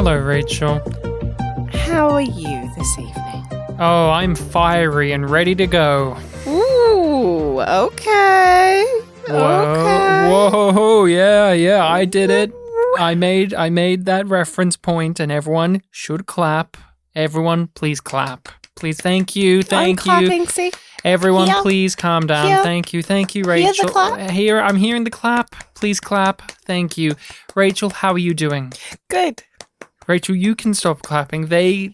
Hello, Rachel. How are you this evening? Oh, I'm fiery and ready to go. Ooh, okay. Whoa, yeah, I did it. I made that reference point, and everyone should clap. Everyone, please clap. Please, thank you. I'm clapping, see? Everyone, Here. please calm down. Here. Thank you, Rachel. Hear the clap? I'm hearing the clap. Please clap. Thank you. Rachel, how are you doing? Good. Rachel, you can stop clapping. They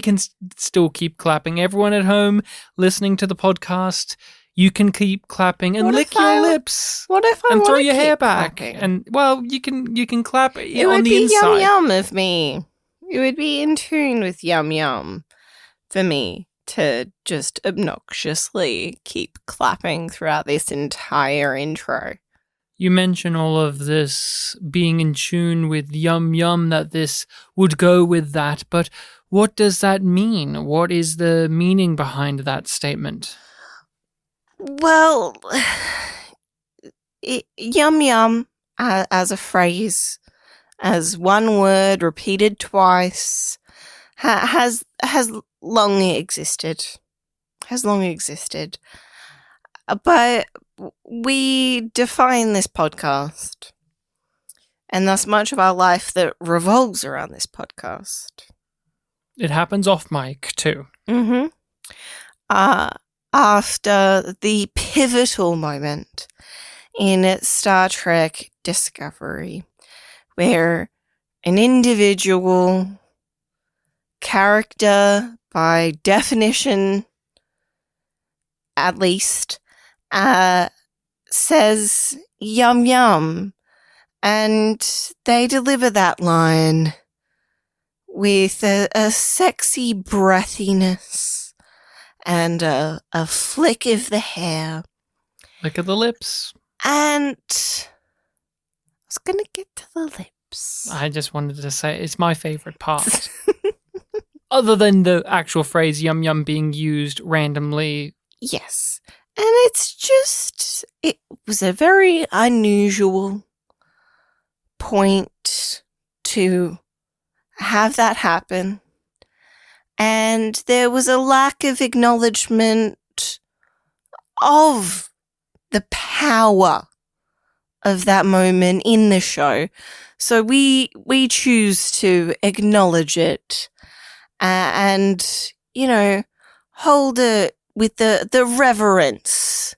can still keep clapping. Everyone at home listening to the podcast, you can keep clapping and lick your lips. What if I and throw wanna your hair keep back? clapping? And well, you can clap It on would the be inside. yum yum of me. It would be in tune with yum yum for me to just obnoxiously keep clapping throughout this entire intro. You mention all of this being in tune with yum yum, that this would go with that, but what does that mean? What is the meaning behind that statement? Well, yum yum as a phrase, as one word repeated twice, has long existed. But we define this podcast, and thus much of our life that revolves around this podcast. It happens off mic too. Mm-hmm. After the pivotal moment in Star Trek Discovery, where an individual character, by definition at least, says yum yum, and they deliver that line with a sexy breathiness and a flick of the hair. Lick of the lips. And I was going to get to the lips. I just wanted to say it's my favorite part. Other than the actual phrase yum yum being used randomly. Yes. And it was a very unusual point to have that happen. And there was a lack of acknowledgement of the power of that moment in the show. So we choose to acknowledge it and, hold it with the reverence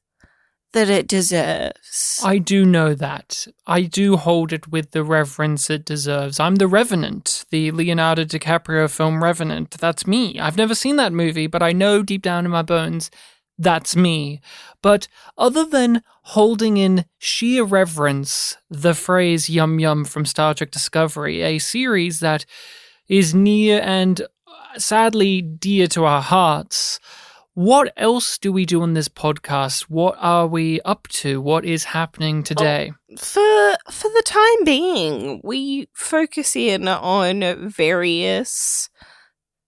that it deserves. I do know that. I do hold it with the reverence it deserves. I'm the Revenant, the Leonardo DiCaprio film Revenant. That's me. I've never seen that movie, but I know deep down in my bones that's me. But other than holding in sheer reverence the phrase yum yum from Star Trek Discovery, a series that is near and sadly dear to our hearts, what else do we do on this podcast? What are we up to? What is happening today? For the time being, we focus in on various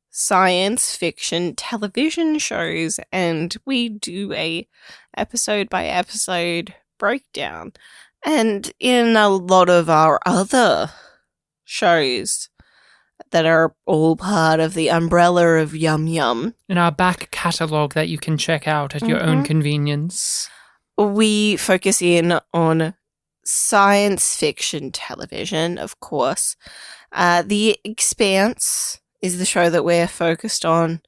science fiction television shows, and we do a episode by episode breakdown. And in a lot of our other shows that are all part of the umbrella of Yum Yum, In our back catalogue that you can check out at your own convenience. we focus in on science fiction television, of course. The Expanse is the show that we're focused on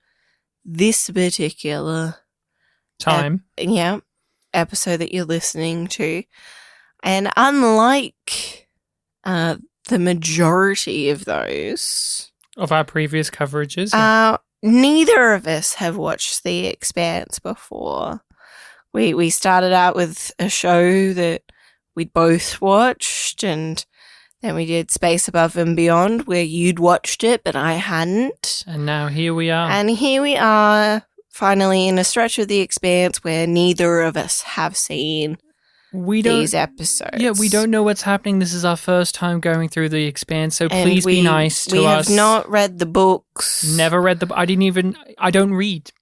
this particular Time. episode that you're listening to. And unlike the majority of those Of our previous coverages. neither of us have watched The Expanse before. We started out with a show that we'd both watched, and then we did Space Above and Beyond, where you'd watched it, but I hadn't. And now here we are. And here we are, finally, in a stretch of The Expanse where neither of us have seen these episodes. Yeah, we don't know what's happening. This is our first time going through The Expanse, so please be nice to us. We have not read the books. Never read I don't read.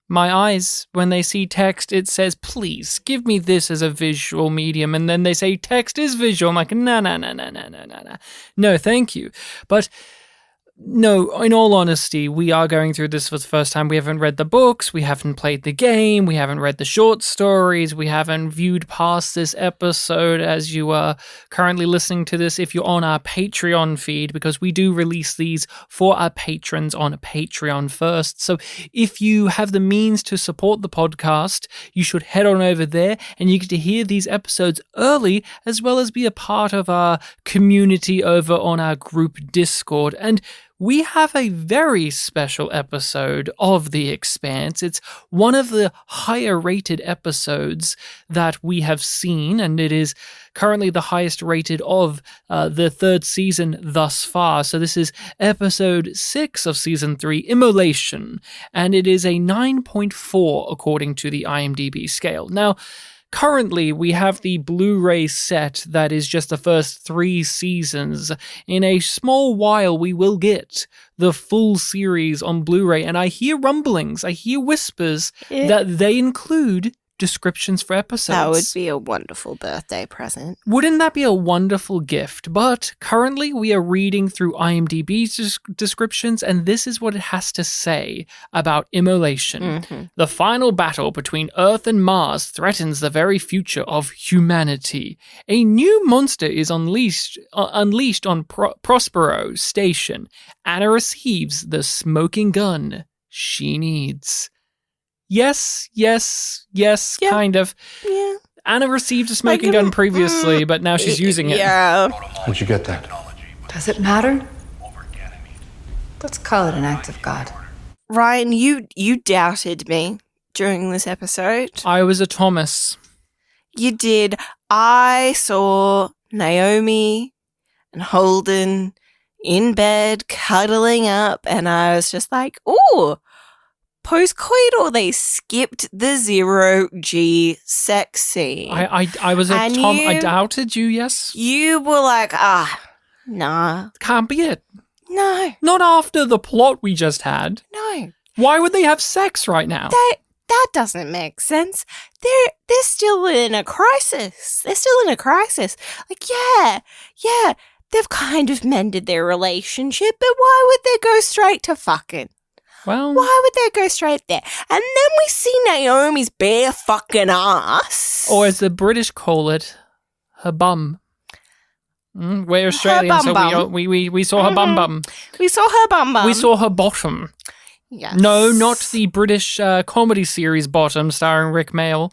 My eyes, when they see text, it says, please, give me this as a visual medium. And then they say, text is visual. I'm like, no. No, thank you. But no, in all honesty, we are going through this for the first time. We haven't read the books, we haven't played the game, we haven't read the short stories, we haven't viewed past this episode as you are currently listening to this if you're on our Patreon feed, because we do release these for our patrons on Patreon first. So if you have the means to support the podcast, you should head on over there and you get to hear these episodes early, as well as be a part of our community over on our group Discord. And we have a very special episode of The Expanse. It's one of the higher rated episodes that we have seen, and it is currently the highest rated of the third season thus far. So this is episode 6 of season 3, Immolation, and it is a 9.4 according to the IMDb scale. Now, currently, we have the Blu-ray set that is just the first 3 seasons. In a small while, we will get the full series on Blu-ray, and I hear rumblings, I hear whispers that they include descriptions for episodes. That would be a wonderful birthday present. Wouldn't that be a wonderful gift? But currently we are reading through IMDb's descriptions, and this is what it has to say about Immolation. Mm-hmm. The final battle between Earth and Mars threatens the very future of humanity. A new monster is unleashed on Prospero Station. Anna receives the smoking gun she needs. Yes, yeah. kind of. Yeah. Anna received a smoking gun previously, but now she's using it. Yeah. Where'd you get that? Does it matter? Let's call it an act of God. Ryan, you doubted me during this episode. I was a Thomas. You did. I saw Naomi and Holden in bed, cuddling up, and I was just like, ooh, post-coital, they skipped the 0G sex scene. I was a And Tom. you- I doubted you, yes. You were like, nah, Can't be it. no, Not after the plot we just had. no. Why would they have sex right now? That doesn't make sense. They're still in a crisis. Like, yeah, they've kind of mended their relationship, but why would they go straight to fucking? Well, Why would they go straight there? And then we see Naomi's bare fucking ass. or as the British call it, her bum. We're Australian, bum so bum. we saw her bum bum. We saw her bum bum. We saw her bottom. Yes. No, not the British comedy series Bottom starring Rick Mayall.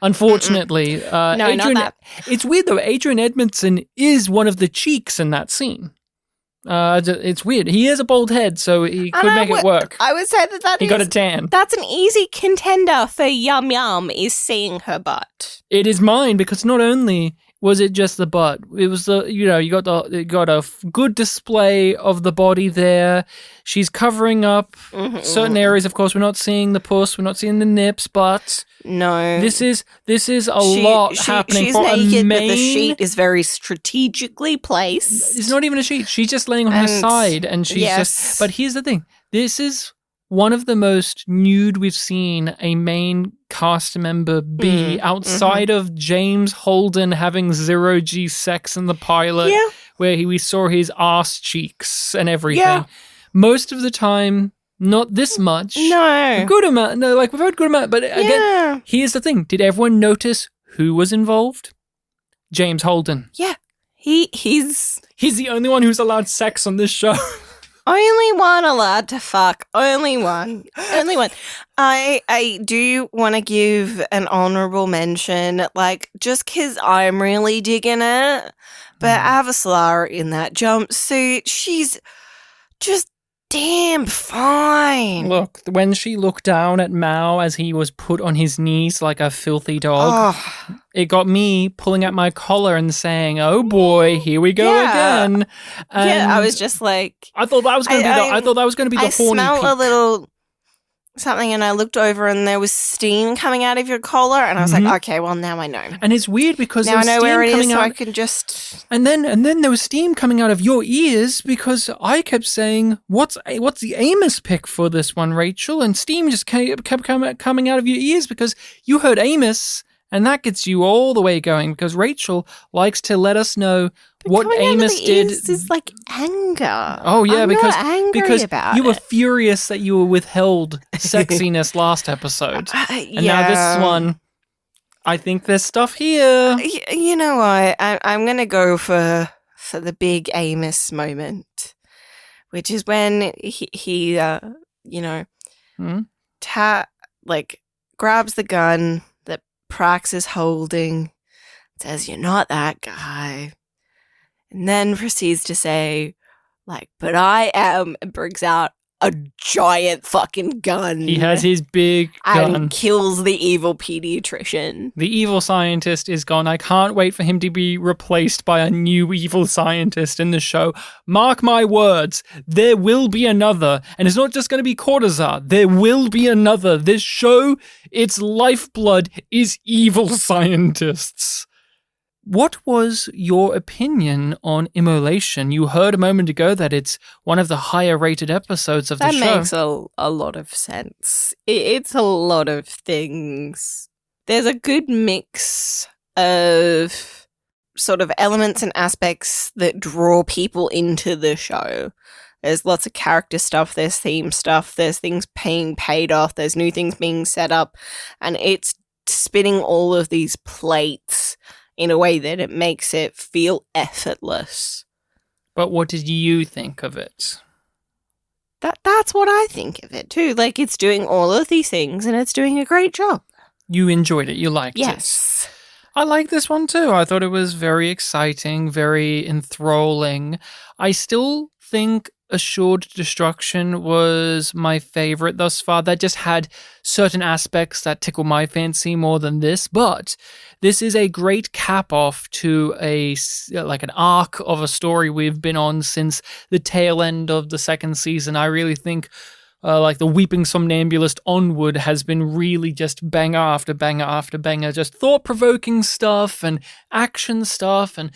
Unfortunately. No, not that. It's weird though. Adrian Edmondson is one of the cheeks in that scene. It's weird. He has a bald head, so he could make it work. I would say that He got a tan. That's an easy contender for Yum Yum is seeing her butt. It is mine because not only was it just the butt, it was you got a good display of the body there. She's covering up certain areas. Of course, we're not seeing the puss, we're not seeing the nips, but No. this is a lot happening She's for a naked, main. but the sheet is very strategically placed. It's not even a sheet. She's just laying on her And- side, and she's yes. just. But here's the thing: this is one of the most nude we've seen a main cast member be outside of James Holden having 0G sex in the pilot, Yeah. where we saw his ass cheeks and everything. Yeah. Most of the time, not this much. No. A good amount. No, like we've heard good amount. But again, Yeah. here's the thing: did everyone notice who was involved? James Holden. Yeah. He's He's the only one who's allowed sex on this show. only one allowed to fuck. Only one. Only one. I do want to give an honorable mention, like, just because I'm really digging it. But Avaslar in that jumpsuit, she's just damn fine. Look, when she looked down at Mao as he was put on his knees like a filthy dog, Oh, it got me pulling at my collar and saying, "Oh boy, here we go Yeah. again." And yeah, I was just like, I thought that was going to be. I thought that was going to be the I horny smell peak. a little. something and I looked over and there was steam coming out of your collar and I was like, okay, well, now I know. And it's weird because Now I know where it is, so out, I can just... And then there was steam coming out of your ears because I kept saying, what's the Amos pick for this one, Rachel? And steam just kept coming out of your ears because you heard Amos, and that gets you all the way going because Rachel likes to let us know what Amos did. Is like anger. Oh yeah, I'm because not angry because about you were it. furious that you were withheld sexiness last episode, and now this one. I think there's stuff here. You know what? I'm gonna go for the big Amos moment, which is when he grabs the gun that Prax is holding, says, "You're not that guy," and then proceeds to say, like, "But I am," and brings out a giant fucking gun. He has his big gun. And kills the evil pediatrician. The evil scientist is gone. I can't wait for him to be replaced by a new evil scientist in the show. Mark my words, there will be another. And it's not just going to be Cortazar. There will be another. This show, its lifeblood is evil scientists. What was your opinion on Immolation? You heard a moment ago that it's one of the higher rated episodes of the show. That makes a lot of sense. It's a lot of things. There's a good mix of sort of elements and aspects that draw people into the show. There's lots of character stuff, there's theme stuff, there's things being paid off, there's new things being set up, and it's spinning all of these plates in a way that it makes it feel effortless. But what did you think of it? That's what I think of it too. Like, it's doing all of these things and it's doing a great job. You enjoyed it. You liked it. Yes. I like this one too. I thought it was very exciting, very enthralling. I still think Assured Destruction was my favorite thus far. That just had certain aspects that tickle my fancy more than this, but this is a great cap-off to an arc of a story we've been on since the tail end of the second season. I really think the Weeping Somnambulist onward has been really just banger after banger after banger, just thought-provoking stuff and action stuff, and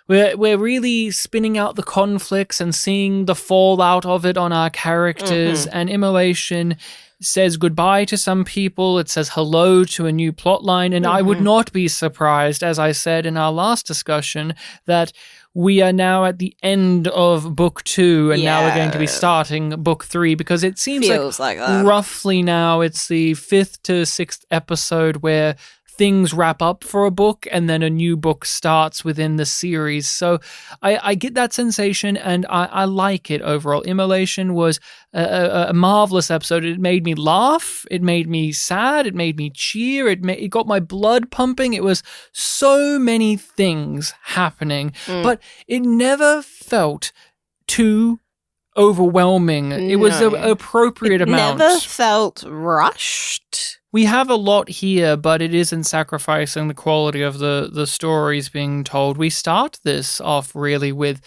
we're really spinning out the conflicts and seeing the fallout of it on our characters. And Immolation says goodbye to some people. It says hello to a new plotline. And I would not be surprised, as I said in our last discussion, that we are now at the end of book 2 and now we're going to be starting book 3, because it seems like roughly now it's the 5th to 6th episode where things wrap up for a book and then a new book starts within the series. So I get that sensation and I like it overall. Immolation was a marvelous episode. It made me laugh. It made me sad. It made me cheer. It got my blood pumping. It was so many things happening, but it never felt too overwhelming. It was an appropriate amount. Never felt rushed. We have a lot here, but it isn't sacrificing the quality of the stories being told. We start this off really with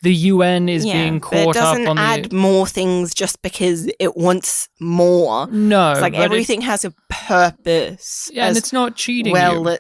the UN is being caught up on the... It doesn't add more things just because it wants more. No. It's like everything has a purpose. Yeah, and it's not cheating you.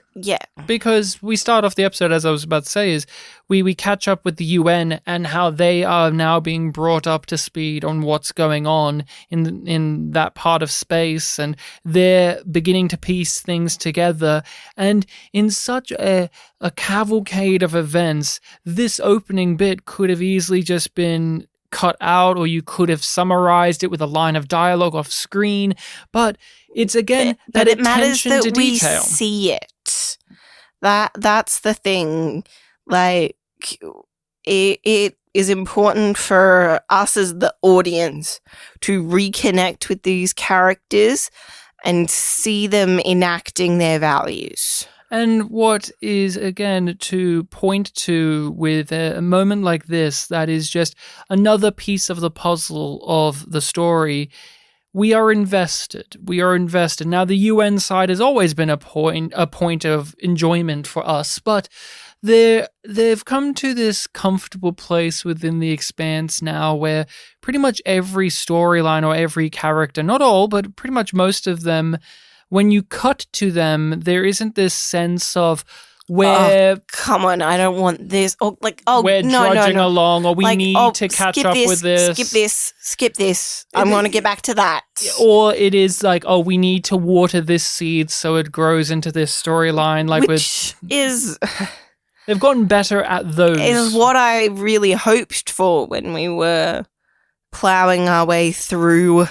Because we start off the episode, as I was about to say, is we catch up with the UN and how they are now being brought up to speed on what's going on in that part of space, and they're beginning to piece things together. And in such a cavalcade of events, this opening bit could have easily just been cut out, or you could have summarized it with a line of dialogue off screen. But it's again that it matters attention that to detail. We see it. That's the thing. Like, it is important for us as the audience to reconnect with these characters and see them enacting their values. And what is, again, to point to with a moment like this, that is just another piece of the puzzle of the story. We are invested. We are invested. Now, the UN side has always been a point of enjoyment for us, but they've come to this comfortable place within the Expanse now where pretty much every storyline or every character, not all, but pretty much most of them, when you cut to them, there isn't this sense of where come on, I don't want this. Or we're drudging no. along, or we need to catch up with this. Skip this. I want to get back to that. Or it is like, oh, we need to water this seed so it grows into this storyline. Like, they've gotten better at those. It is what I really hoped for when we were plowing our way through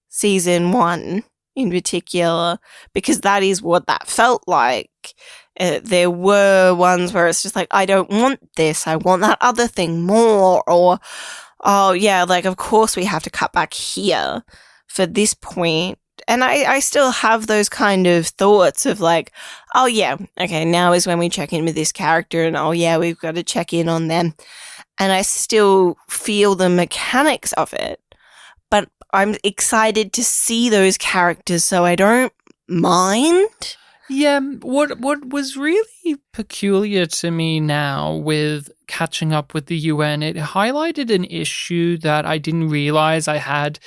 season 1 in particular, because that is what that felt like. There were ones where it's just like, I don't want this, I want that other thing more, or, oh yeah, like, of course we have to cut back here for this point. And I still have those kind of thoughts of like, oh yeah, okay, now is when we check in with this character, and oh yeah, we've got to check in on them. And I still feel the mechanics of it, but I'm excited to see those characters, so I don't mind. Yeah, what was really peculiar to me now with catching up with the UN, it highlighted an issue that I didn't realize I had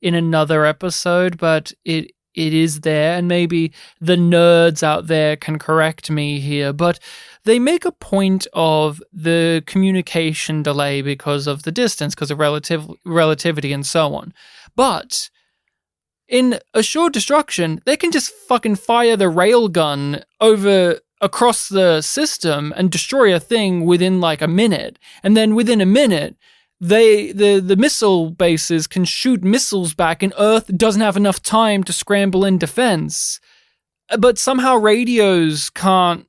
in another episode, but it is there, and maybe the nerds out there can correct me here, but they make a point of the communication delay because of the distance, because of relativity and so on. But in Assured Destruction, they can just fucking fire the railgun across the system and destroy a thing within like a minute. And then within a minute, the missile bases can shoot missiles back, and Earth doesn't have enough time to scramble in defense. But somehow radios can't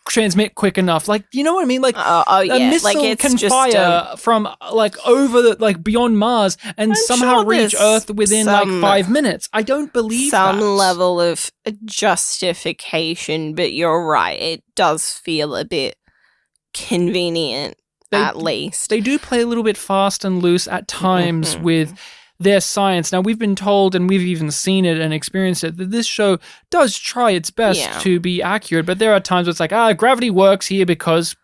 transmit quick enough. Like, you know what I mean? Like, a missile can fire from like beyond Mars and somehow reach Earth within like 5 minutes. I don't believe some level of justification, but you're right. It does feel a bit convenient, at least. They do play a little bit fast and loose at times with their science. Now, we've been told, and we've even seen it and experienced it, that this show does try its best to be accurate, but there are times where it's like, gravity works here because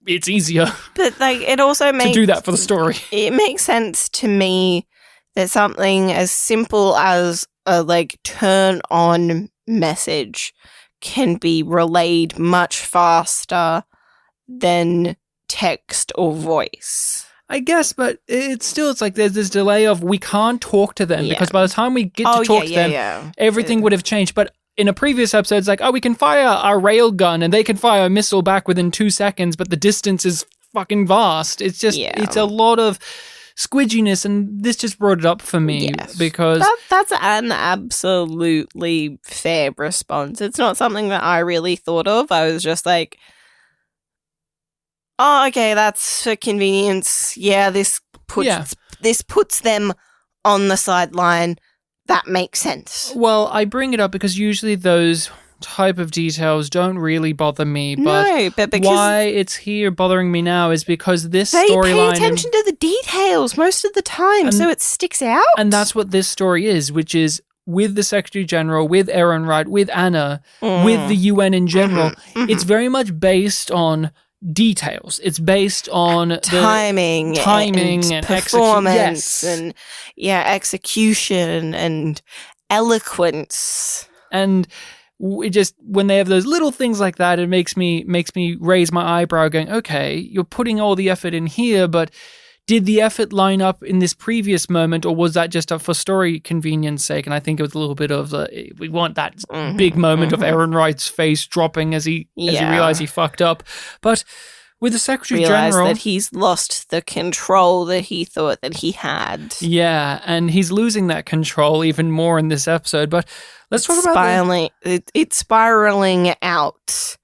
it's easier. But like, it also makes to do that for the story. It makes sense to me that something as simple as a like turn on message can be relayed much faster than text or voice. I guess, but it's like there's this delay of we can't talk to them because by the time we get to talk to them, everything would have changed. But in a previous episode, it's like, we can fire our railgun and they can fire a missile back within 2 seconds, but the distance is fucking vast. It's just, it's a lot of squidginess, and this just brought it up for me because that's an absolutely fair response. It's not something that I really thought of. I was just like, oh, okay, that's for convenience. Yeah, this puts them on the sideline. That makes sense. Well, I bring it up because usually those type of details don't really bother me. But because why it's here bothering me now is because this storyline... They pay attention to the details most of the time, so it sticks out. And that's what this story is, which is with the Secretary General, with Aaron Wright, with Anna, with the UN in general. It's very much based on details. It's based on timing and performance and execution and eloquence. And it just, when they have those little things like that, it makes me raise my eyebrow going, okay, you're putting all the effort in here, but did the effort line up in this previous moment, or was that just for story convenience sake? And I think it was a little bit of we want that big moment of Aaron Wright's face dropping as he realized he fucked up. But with the Secretary General, that he's lost the control that he thought that he had. Yeah, and he's losing that control even more in this episode. But let's talk about it's spiraling out.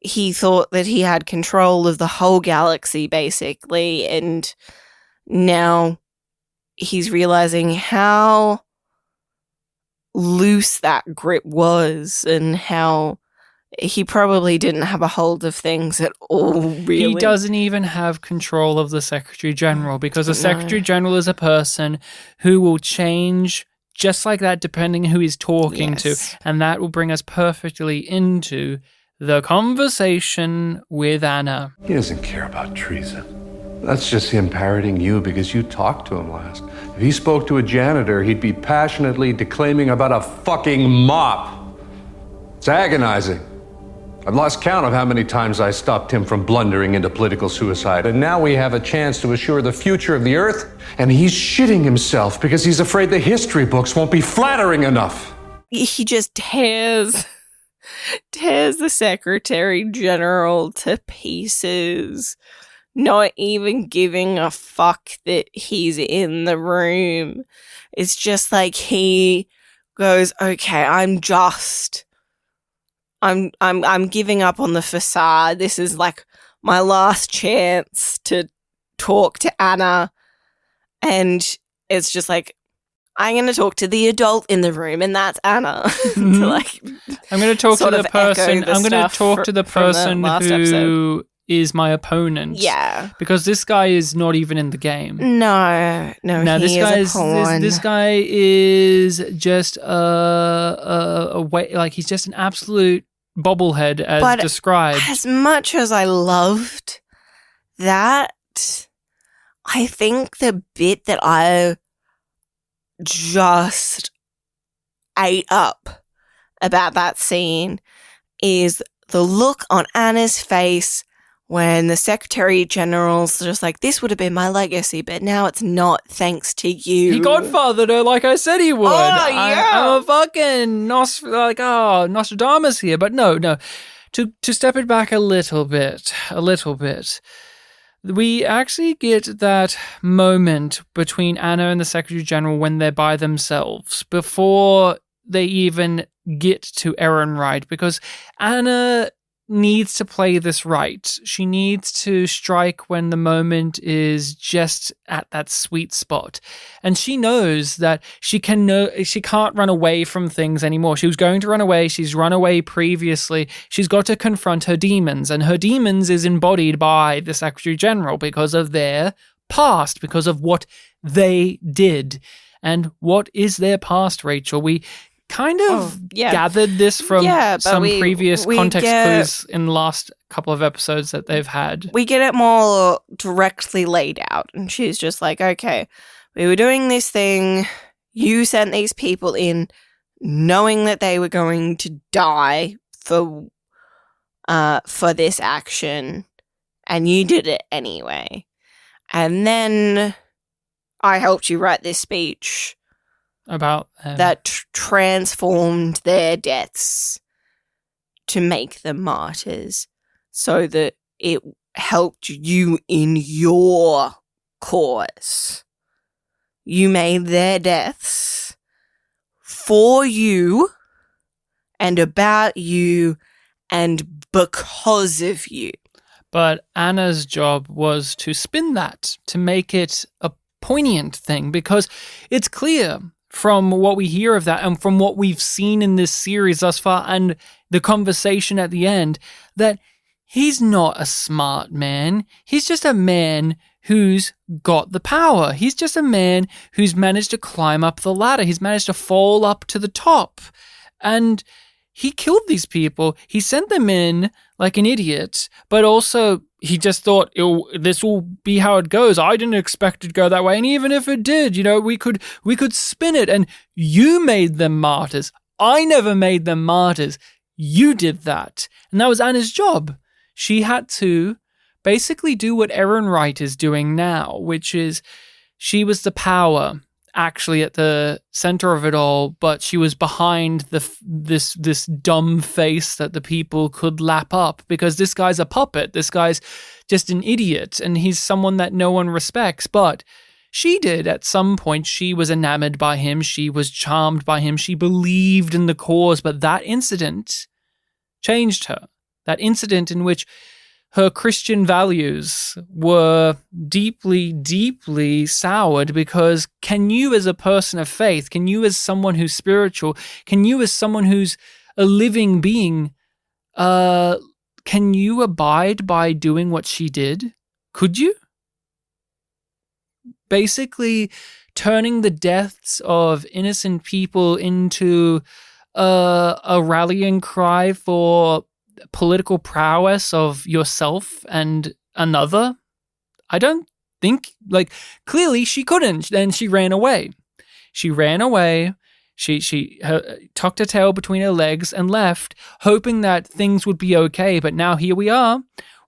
He thought that he had control of the whole galaxy, basically, and now he's realizing how loose that grip was and how he probably didn't have a hold of things at all, really. He doesn't even have control of the Secretary General, because the Secretary General is a person who will change just like that depending who he's talking to, and that will bring us perfectly into the conversation with Anna. He doesn't care about treason. That's just him parroting you because you talked to him last. If he spoke to a janitor, he'd be passionately declaiming about a fucking mop. It's agonizing. I've lost count of how many times I stopped him from blundering into political suicide. And now we have a chance to assure the future of the Earth, and he's shitting himself because he's afraid the history books won't be flattering enough. He just tears the Secretary General to pieces, not even giving a fuck that he's in the room. It's just like he goes, okay, I'm giving up on the facade. This is like my last chance to talk to Anna. And it's just like, I'm going to talk to the adult in the room, and that's Anna. I'm going to talk to the person. I'm going to talk to the person who is my opponent. Yeah, because this guy is not even in the game. No, this guy is just a way, like he's just an absolute bobblehead, as described. As much as I loved that, I think the bit that I just ate up about that scene is the look on Anna's face when the Secretary General's just like, this would have been my legacy, but now it's not thanks to you. He godfathered her like I said he would. Oh, yeah. I'm a fucking Nostradamus here, but no. To step it back a little bit. We actually get that moment between Anna and the Secretary General when they're by themselves before they even get to Ehrenreich, because Anna needs to play this right. She needs to strike when the moment is just at that sweet spot. And she knows that she can't run away from things anymore. She was going to run away. She's run away previously. She's got to confront her demons, and her demons is embodied by the Secretary General because of their past, because of what they did. And what is their past, Rachel? We kind of gathered this from some previous context clues in the last couple of episodes that they've had. We get it more directly laid out, and she's just like, okay, we were doing this thing, you sent these people in knowing that they were going to die for this action, and you did it anyway. And then I helped you write this speech about that transformed their deaths to make them martyrs, so that it helped you in your cause. You made their deaths for you and about you and because of you. But Anna's job was to spin that, to make it a poignant thing, because it's clear from what we hear of that and from what we've seen in this series thus far and the conversation at the end, that he's not a smart man. He's just a man who's got the power. He's just a man who's managed to climb up the ladder. He's managed to fall up to the top. And he killed these people. He sent them in like an idiot, but also he just thought, this will be how it goes. I didn't expect it to go that way. And even if it did, we could spin it. And you made them martyrs. I never made them martyrs. You did that. And that was Anna's job. She had to basically do what Ehrenreich is doing now, which is she was the power actually at the center of it all, but she was behind this dumb face that the people could lap up, because this guy's a puppet. This guy's just an idiot, and he's someone that no one respects. But she did at some point. She was enamored by him. She was charmed by him. She believed in the cause, but that incident changed her. That incident in which her Christian values were deeply, deeply soured, because can you as a person of faith, can you as someone who's spiritual, can you as someone who's a living being, can you abide by doing what she did? Could you? Basically turning the deaths of innocent people into a rallying cry for political prowess of yourself and another? I don't think, like, clearly she couldn't. Then she ran away. She tucked her tail between her legs and left, hoping that things would be okay. But now here we are.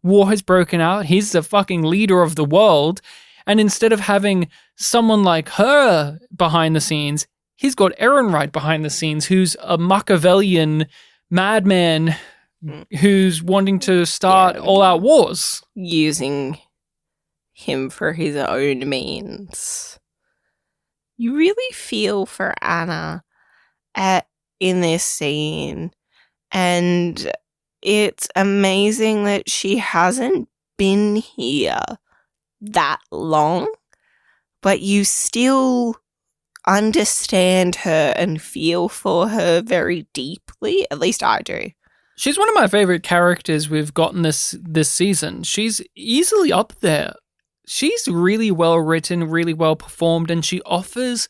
War has broken out. He's the fucking leader of the world. And instead of having someone like her behind the scenes, he's got Ehrenreich behind the scenes, who's a Machiavellian madman who's wanting to start all-out wars. Using him for his own means. You really feel for Anna in this scene, and it's amazing that she hasn't been here that long, but you still understand her and feel for her very deeply. At least I do. She's one of my favorite characters we've gotten this season. She's easily up there. She's really well written, really well performed, and she offers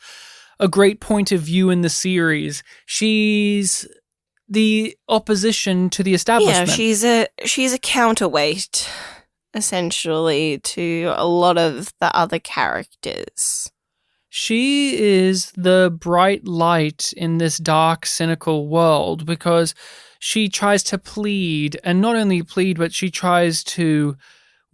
a great point of view in the series. She's the opposition to the establishment. Yeah, she's a counterweight, essentially, to a lot of the other characters. She is the bright light in this dark, cynical world because she tries to plead, and not only plead, but she tries to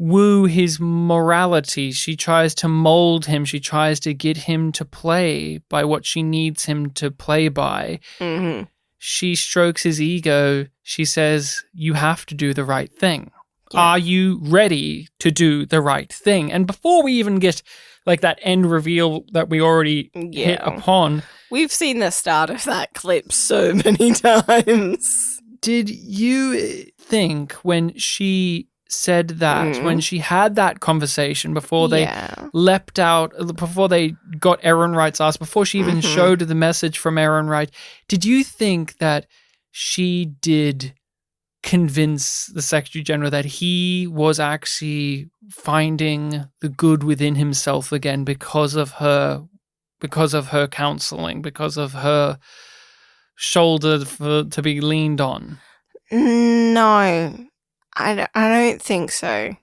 woo his morality. She tries to mold him. She tries to get him to play by what she needs him to play by. Mm-hmm. She strokes his ego. She says, you have to do the right thing. Yeah. Are you ready to do the right thing? And before we even get like that end reveal that we already hit upon. We've seen the start of that clip so many times. Did you think when she said that, when she had that conversation before they leapt out, before they got Ehrenreich's ass, before she even showed the message from Ehrenreich, did you think that she did convince the Secretary General that he was actually finding the good within himself again because of her counseling, because of her shoulder to be leaned on? No, I don't think so.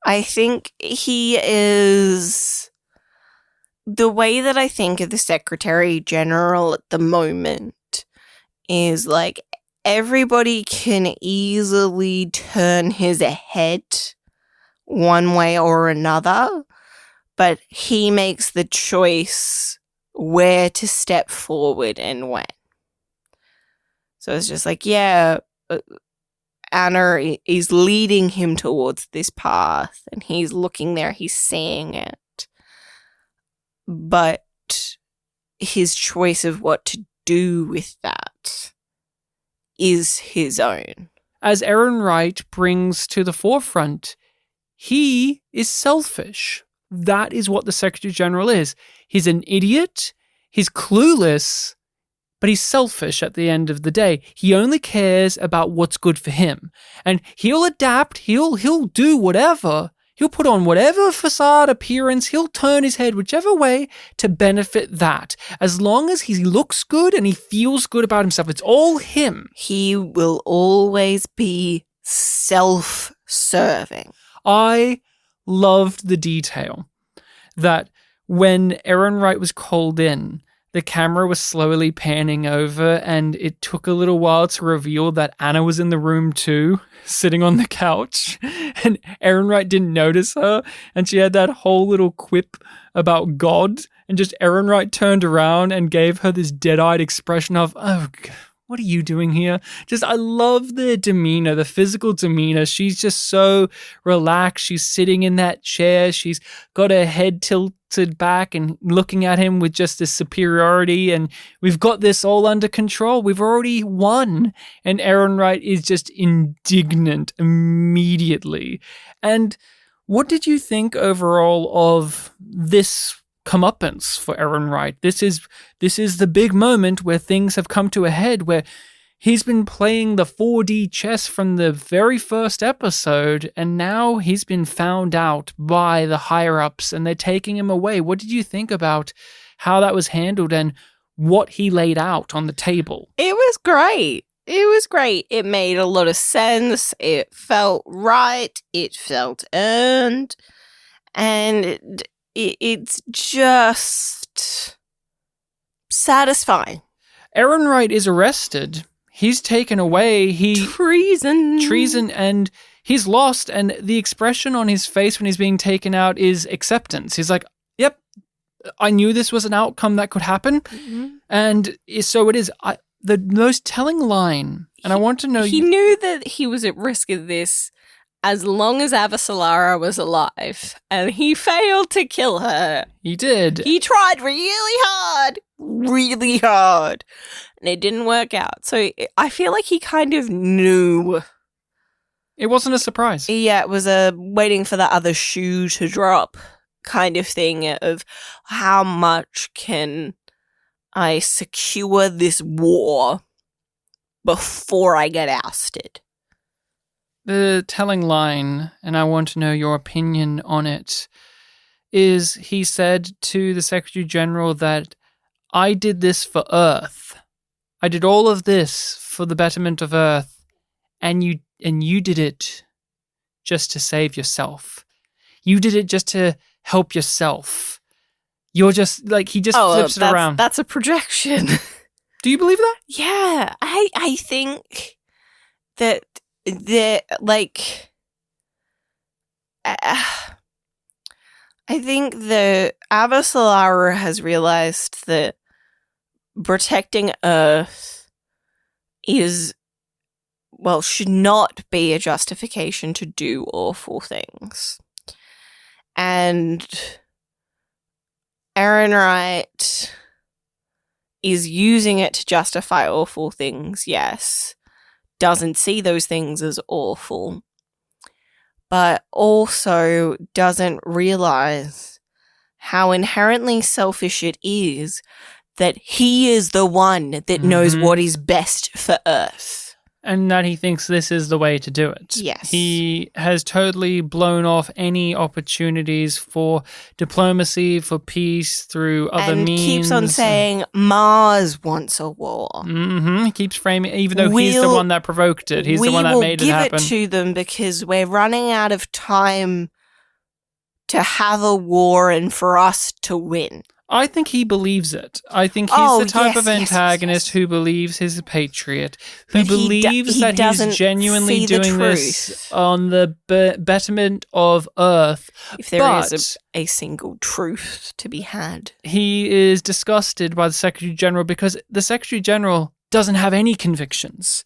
I think he is... The way that I think of the Secretary General at the moment is like everybody can easily turn his head one way or another, but he makes the choice where to step forward and when. So it's just like, Anna is leading him towards this path, and he's looking there, he's seeing it. But his choice of what to do with that is his own. As Ehrenreich brings to the forefront, he is selfish. That is what the Secretary General is. He's an idiot, he's clueless, but he's selfish at the end of the day. He only cares about what's good for him. And he'll adapt, he'll do whatever. He'll put on whatever facade appearance, he'll turn his head whichever way to benefit that. As long as he looks good and he feels good about himself, it's all him. He will always be self-serving. I loved the detail that when Ehrenreich was called in, the camera was slowly panning over, and it took a little while to reveal that Anna was in the room too, sitting on the couch, and Ehrenreich didn't notice her, and she had that whole little quip about God, and just Ehrenreich turned around and gave her this dead-eyed expression of, oh, what are you doing here? Just, I love the demeanor, the physical demeanor. She's just so relaxed. She's sitting in that chair. She's got her head tilted back and looking at him with just this superiority. And we've got this all under control. We've already won. And Ehrenreich is just indignant immediately. And what did you think overall of this comeuppance for Ehrenreich? This is the big moment where things have come to a head, where he's been playing the 4D chess from the very first episode, and now he's been found out by the higher-ups, and they're taking him away. What did you think about how that was handled and what he laid out on the table? It was great. It was great. It made a lot of sense. It felt right. It felt earned. And it's just satisfying. Ehrenreich is arrested. He's taken away. Treason, and he's lost. And the expression on his face when he's being taken out is acceptance. He's like, yep, I knew this was an outcome that could happen. Mm-hmm. And so it is. The most telling line, and I want to know... He knew that he was at risk of this as long as Avasarala was alive, and he failed to kill her. He did. He tried really hard, and it didn't work out. So I feel like he kind of knew. It wasn't a surprise. Yeah, it was a waiting for the other shoe to drop kind of thing of how much can I secure this war before I get ousted. The telling line, and I want to know your opinion on it, is he said to the Secretary General that I did this for Earth. I did all of this for the betterment of Earth, and you did it just to save yourself. You did it just to help yourself. You're just like, he just flips it around. That's a projection. Do you believe that? Yeah, I think that I think that Avasarala has realized that protecting Earth should not be a justification to do awful things. And Ehrenreich is using it to justify awful things, yes. Doesn't see those things as awful, but also doesn't realize how inherently selfish it is that he is the one that knows what is best for Earth. And that he thinks this is the way to do it. Yes. He has totally blown off any opportunities for diplomacy, for peace through other means. And keeps on saying Mars wants a war. He keeps framing, even though he's the one that provoked it. He's the one that made it happen. We will give it to them because we're running out of time to have a war and for us to win. I think he believes it. I think he's the type of antagonist who believes he's a patriot, who believes that he's genuinely doing this on the betterment of Earth. If there is a single truth to be had. He is disgusted by the Secretary General because the Secretary General doesn't have any convictions.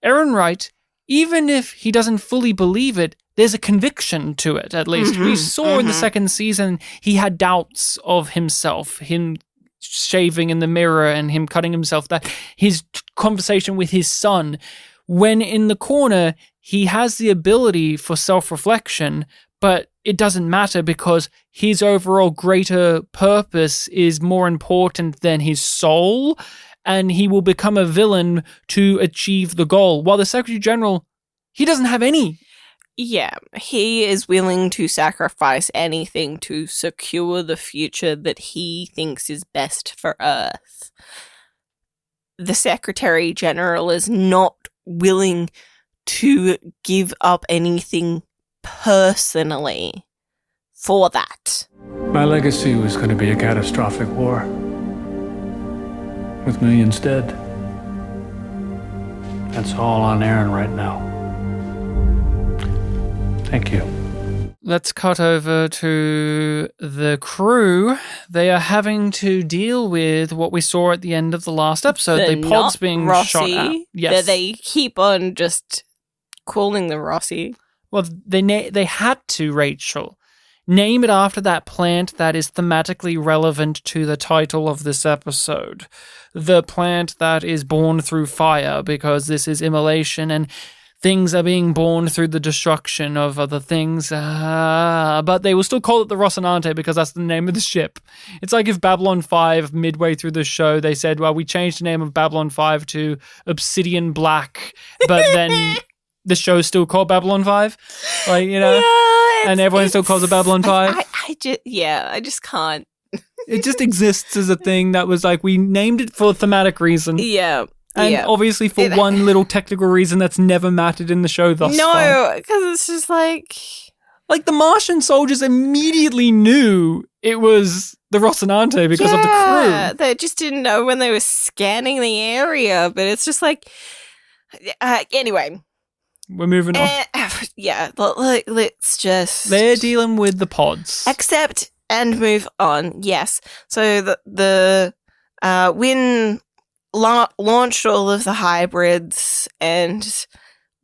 Ehrenreich, even if he doesn't fully believe it, there's a conviction to it, at least. We saw in the second season, he had doubts of himself, him shaving in the mirror and him cutting himself, that his conversation with his son, when in the corner, he has the ability for self-reflection, but it doesn't matter because his overall greater purpose is more important than his soul, and he will become a villain to achieve the goal. While the Secretary General, he doesn't have any. Yeah, he is willing to sacrifice anything to secure the future that he thinks is best for Earth. The Secretary General is not willing to give up anything personally for that. My legacy was going to be a catastrophic war, with millions dead. That's all on Aaron right now. Thank you. Let's cut over to the crew. They are having to deal with what we saw at the end of the last episode. The pod's being shot at. Yes. They keep on just calling them Rossi. Well, they had to, Rachel. Name it after that plant that is thematically relevant to the title of this episode. The plant that is born through fire, because this is Immolation and things are being born through the destruction of other things. But they will still call it the Rocinante because that's the name of the ship. It's like if Babylon 5, midway through the show, they said, well, we changed the name of Babylon 5 to Obsidian Black, but then the show's still called Babylon 5. Like, you know, and everyone still calls it Babylon 5. I just can't. It just exists as a thing that was like, we named it for a thematic reason. Yeah. And Yeah. obviously for one little technical reason that's never mattered in the show thus far. No, because it's just like... Like, the Martian soldiers immediately knew it was the Rocinante because of the crew. They just didn't know when they were scanning the area, but it's just like... anyway. We're moving on. Let's just... They're dealing with the pods. Accept and move on, yes. So the Wynn launched all of the hybrids, and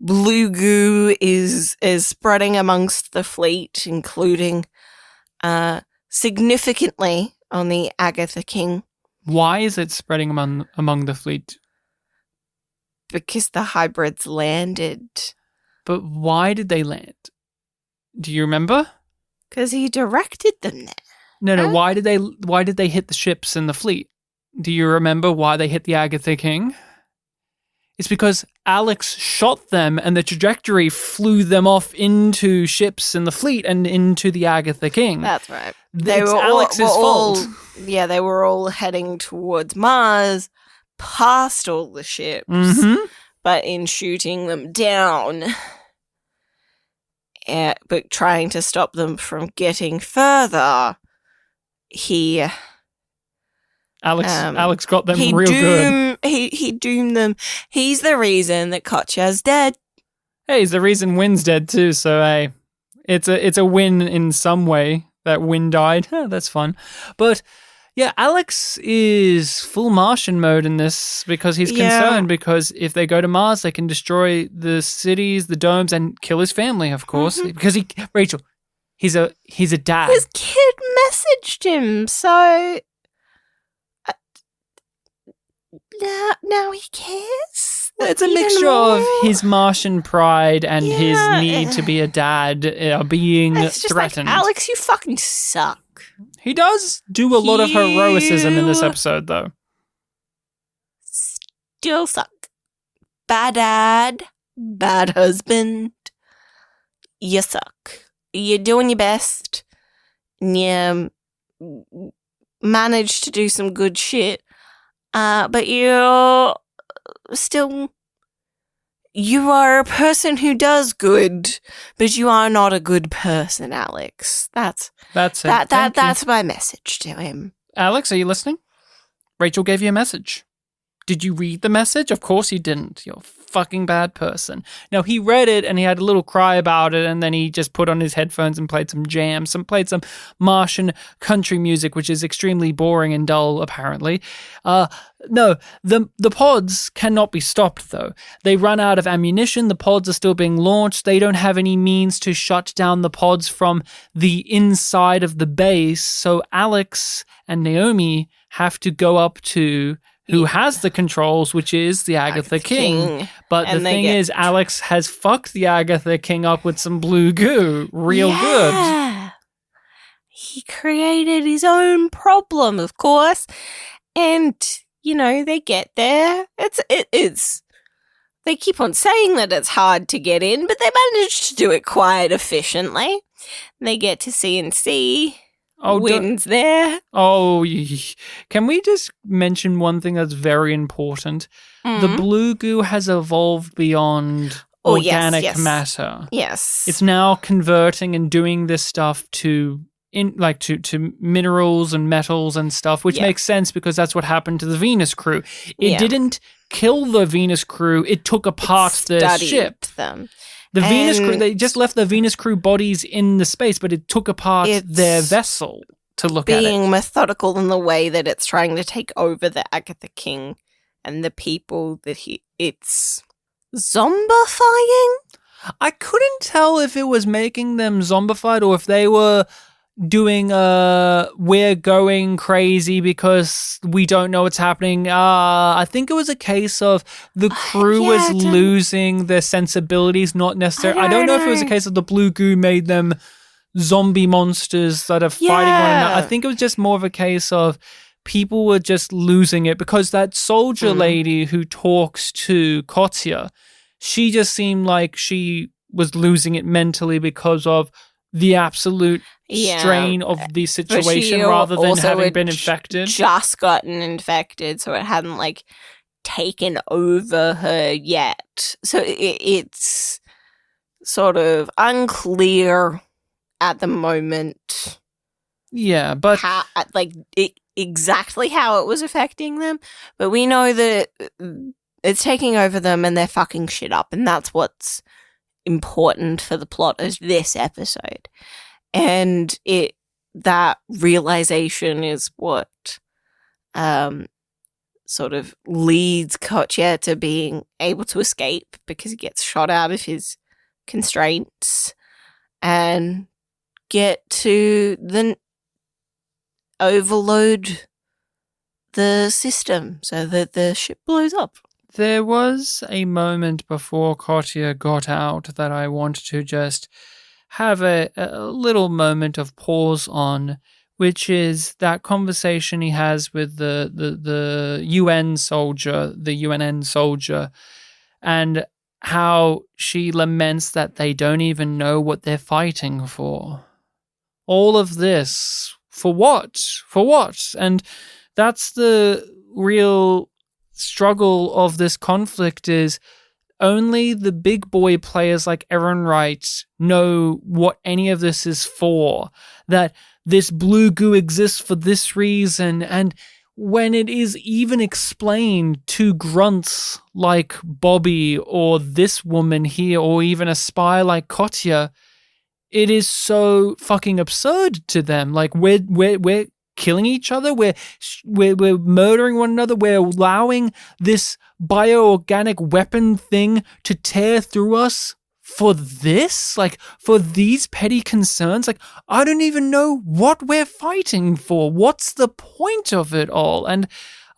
blue goo is spreading amongst the fleet, including significantly on the Agatha King. Why is it spreading among the fleet? Because the hybrids landed. But why did they land? Do you remember? Because he directed them there. No. Why did they hit the ships in the fleet? Do you remember why they hit the Agatha King? It's because Alex shot them and the trajectory flew them off into ships in the fleet and into the Agatha King. That's right. It's Alex's fault. They were all heading towards Mars, past all the ships, but in shooting them down, but trying to stop them from getting further, Alex got them good. He doomed them. He's the reason that Kotcha's dead. Hey, he's the reason Wynn's dead too, so hey, it's a win in some way that Wynn died. That's fun. But yeah, Alex is full Martian mode in this because he's concerned because if they go to Mars, they can destroy the cities, the domes, and kill his family, of course. Because Rachel, he's a dad. His kid messaged him, so now he cares. It's a mixture of his Martian pride and his need to be a dad being it's just threatened. Like, Alex, you fucking suck. He does do a lot of heroicism in this episode, though. Still suck. Bad dad, bad husband. You suck. You're doing your best. You managed to do some good shit. But you're still... You are a person who does good, but you are not a good person, Alex. That's my message to him. Alex, are you listening? Rachel gave you a message. Did you read the message? Of course you didn't. You're a fucking bad person. Now, he read it and he had a little cry about it, and then he just put on his headphones and played some jams and played some Martian country music, which is extremely boring and dull, apparently. No, the pods cannot be stopped, though. They run out of ammunition. The pods are still being launched. They don't have any means to shut down the pods from the inside of the base, so Alex and Naomi have to go up to who has the controls, which is the Agatha King. But the thing is, Alex has fucked the Agatha King up with some blue goo real good. He created his own problem, of course. And, they get there. They keep on saying that it's hard to get in, but they managed to do it quite efficiently. They get to CNC. Wynn's there. Can we just mention one thing that's very important? The blue goo has evolved beyond organic matter. Yes. It's now converting and doing this stuff to minerals and metals and stuff, which makes sense because that's what happened to the Venus crew. It didn't kill the Venus crew, it took apart the ship. Them. The Venus crew, they just left the Venus crew bodies in the space, but it took apart their vessel to look at it. Being methodical in the way that it's trying to take over the Agatha King and the people that it's zombifying? I couldn't tell if it was making them zombified or if they were doing we're going crazy because we don't know what's happening. I think it was a case of the crew was losing their sensibilities, not necessarily. I don't know if it was a case of the blue goo made them zombie monsters that are fighting one another. I think it was just more of a case of people were just losing it because that soldier lady who talks to Kotya, she just seemed like she was losing it mentally because of the absolute strain of the situation rather than having been infected. Just gotten infected, so it hadn't taken over her yet. So it's sort of unclear at the moment. Yeah, but how, exactly how it was affecting them, but we know that it's taking over them and they're fucking shit up, and that's what's important for the plot of this episode. And that realization is what sort of leads Kotya to being able to escape, because he gets shot out of his constraints and get to overload the system so that the ship blows up. there was a moment before Kotya got out that I want to just have a little moment of pause on, which is that conversation he has with the UN soldier, the UNN soldier, and how she laments that they don't even know what they're fighting for. All of this, for what? For what? And that's the real struggle of this conflict, is only the big boy players like Aaron Wright know what any of this is for, that this blue goo exists for this reason, and when it is even explained to grunts like Bobby or this woman here, or even a spy like Kotya, it is so fucking absurd to them. Like, we're killing each other, we're murdering one another, we're allowing this bioorganic weapon thing to tear through us for this, like, for these petty concerns. Like, I don't even know what we're fighting for. What's the point of it all? And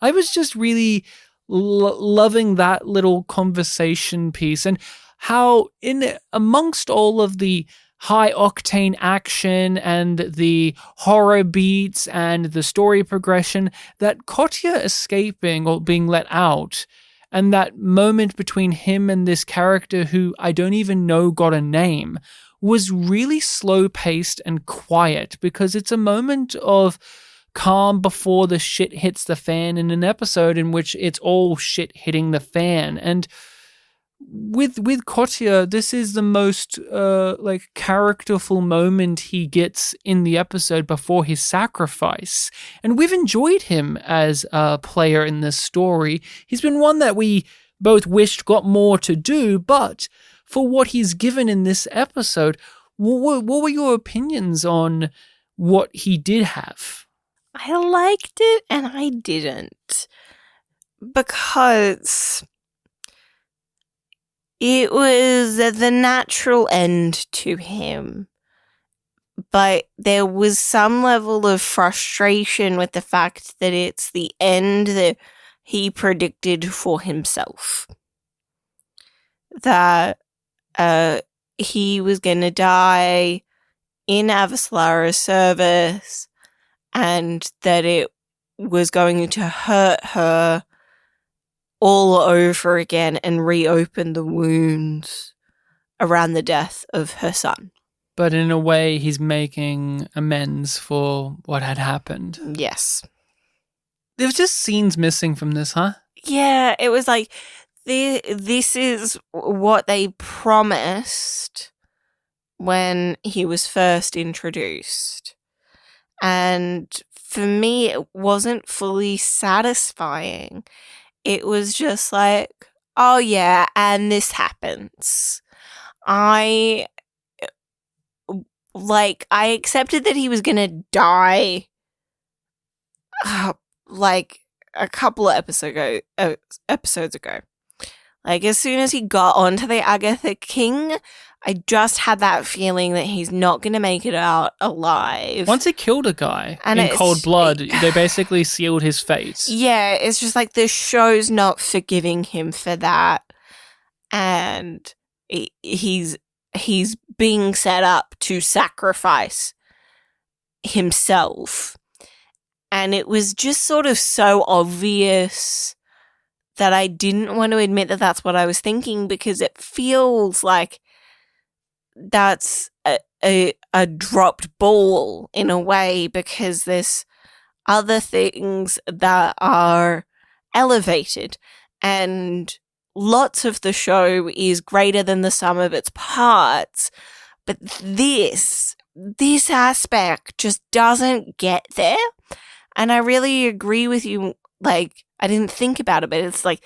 I was just really loving that little conversation piece, and how in amongst all of the high octane action and the horror beats and the story progression, that Kotya escaping or being let out, and that moment between him and this character who I don't even know got a name, was really slow paced and quiet, because it's a moment of calm before the shit hits the fan in an episode in which it's all shit hitting the fan. And with Kotya, this is the most characterful moment he gets in the episode before his sacrifice, and we've enjoyed him as a player in this story. He's been one that we both wished got more to do, but for what he's given in this episode, what were your opinions on what he did have? I liked it and I didn't, because it was the natural end to him, but there was some level of frustration with the fact that it's the end that he predicted for himself. That he was going to die in Avasarala's service, and that it was going to hurt her all over again and reopen the wounds around the death of her son. But in a way, he's making amends for what had happened. Yes. There was just scenes missing from this, huh? Yeah, it was like, this is what they promised when he was first introduced. And for me, it wasn't fully satisfying. It was just like, oh yeah, and this happens. I accepted that he was gonna die, like a couple of episodes ago. Like, as soon as he got onto the Agatha King, I just had that feeling that he's not going to make it out alive. Once he killed a guy in cold blood, they basically sealed his fate. Yeah, it's just like the show's not forgiving him for that. And he's being set up to sacrifice himself. And it was just sort of so obvious that I didn't want to admit that that's what I was thinking, because it feels like that's a dropped ball in a way, because there's other things that are elevated. and lots of the show is greater than the sum of its parts, but this aspect just doesn't get there. And I really agree with you. Like, I didn't think about it, but it's like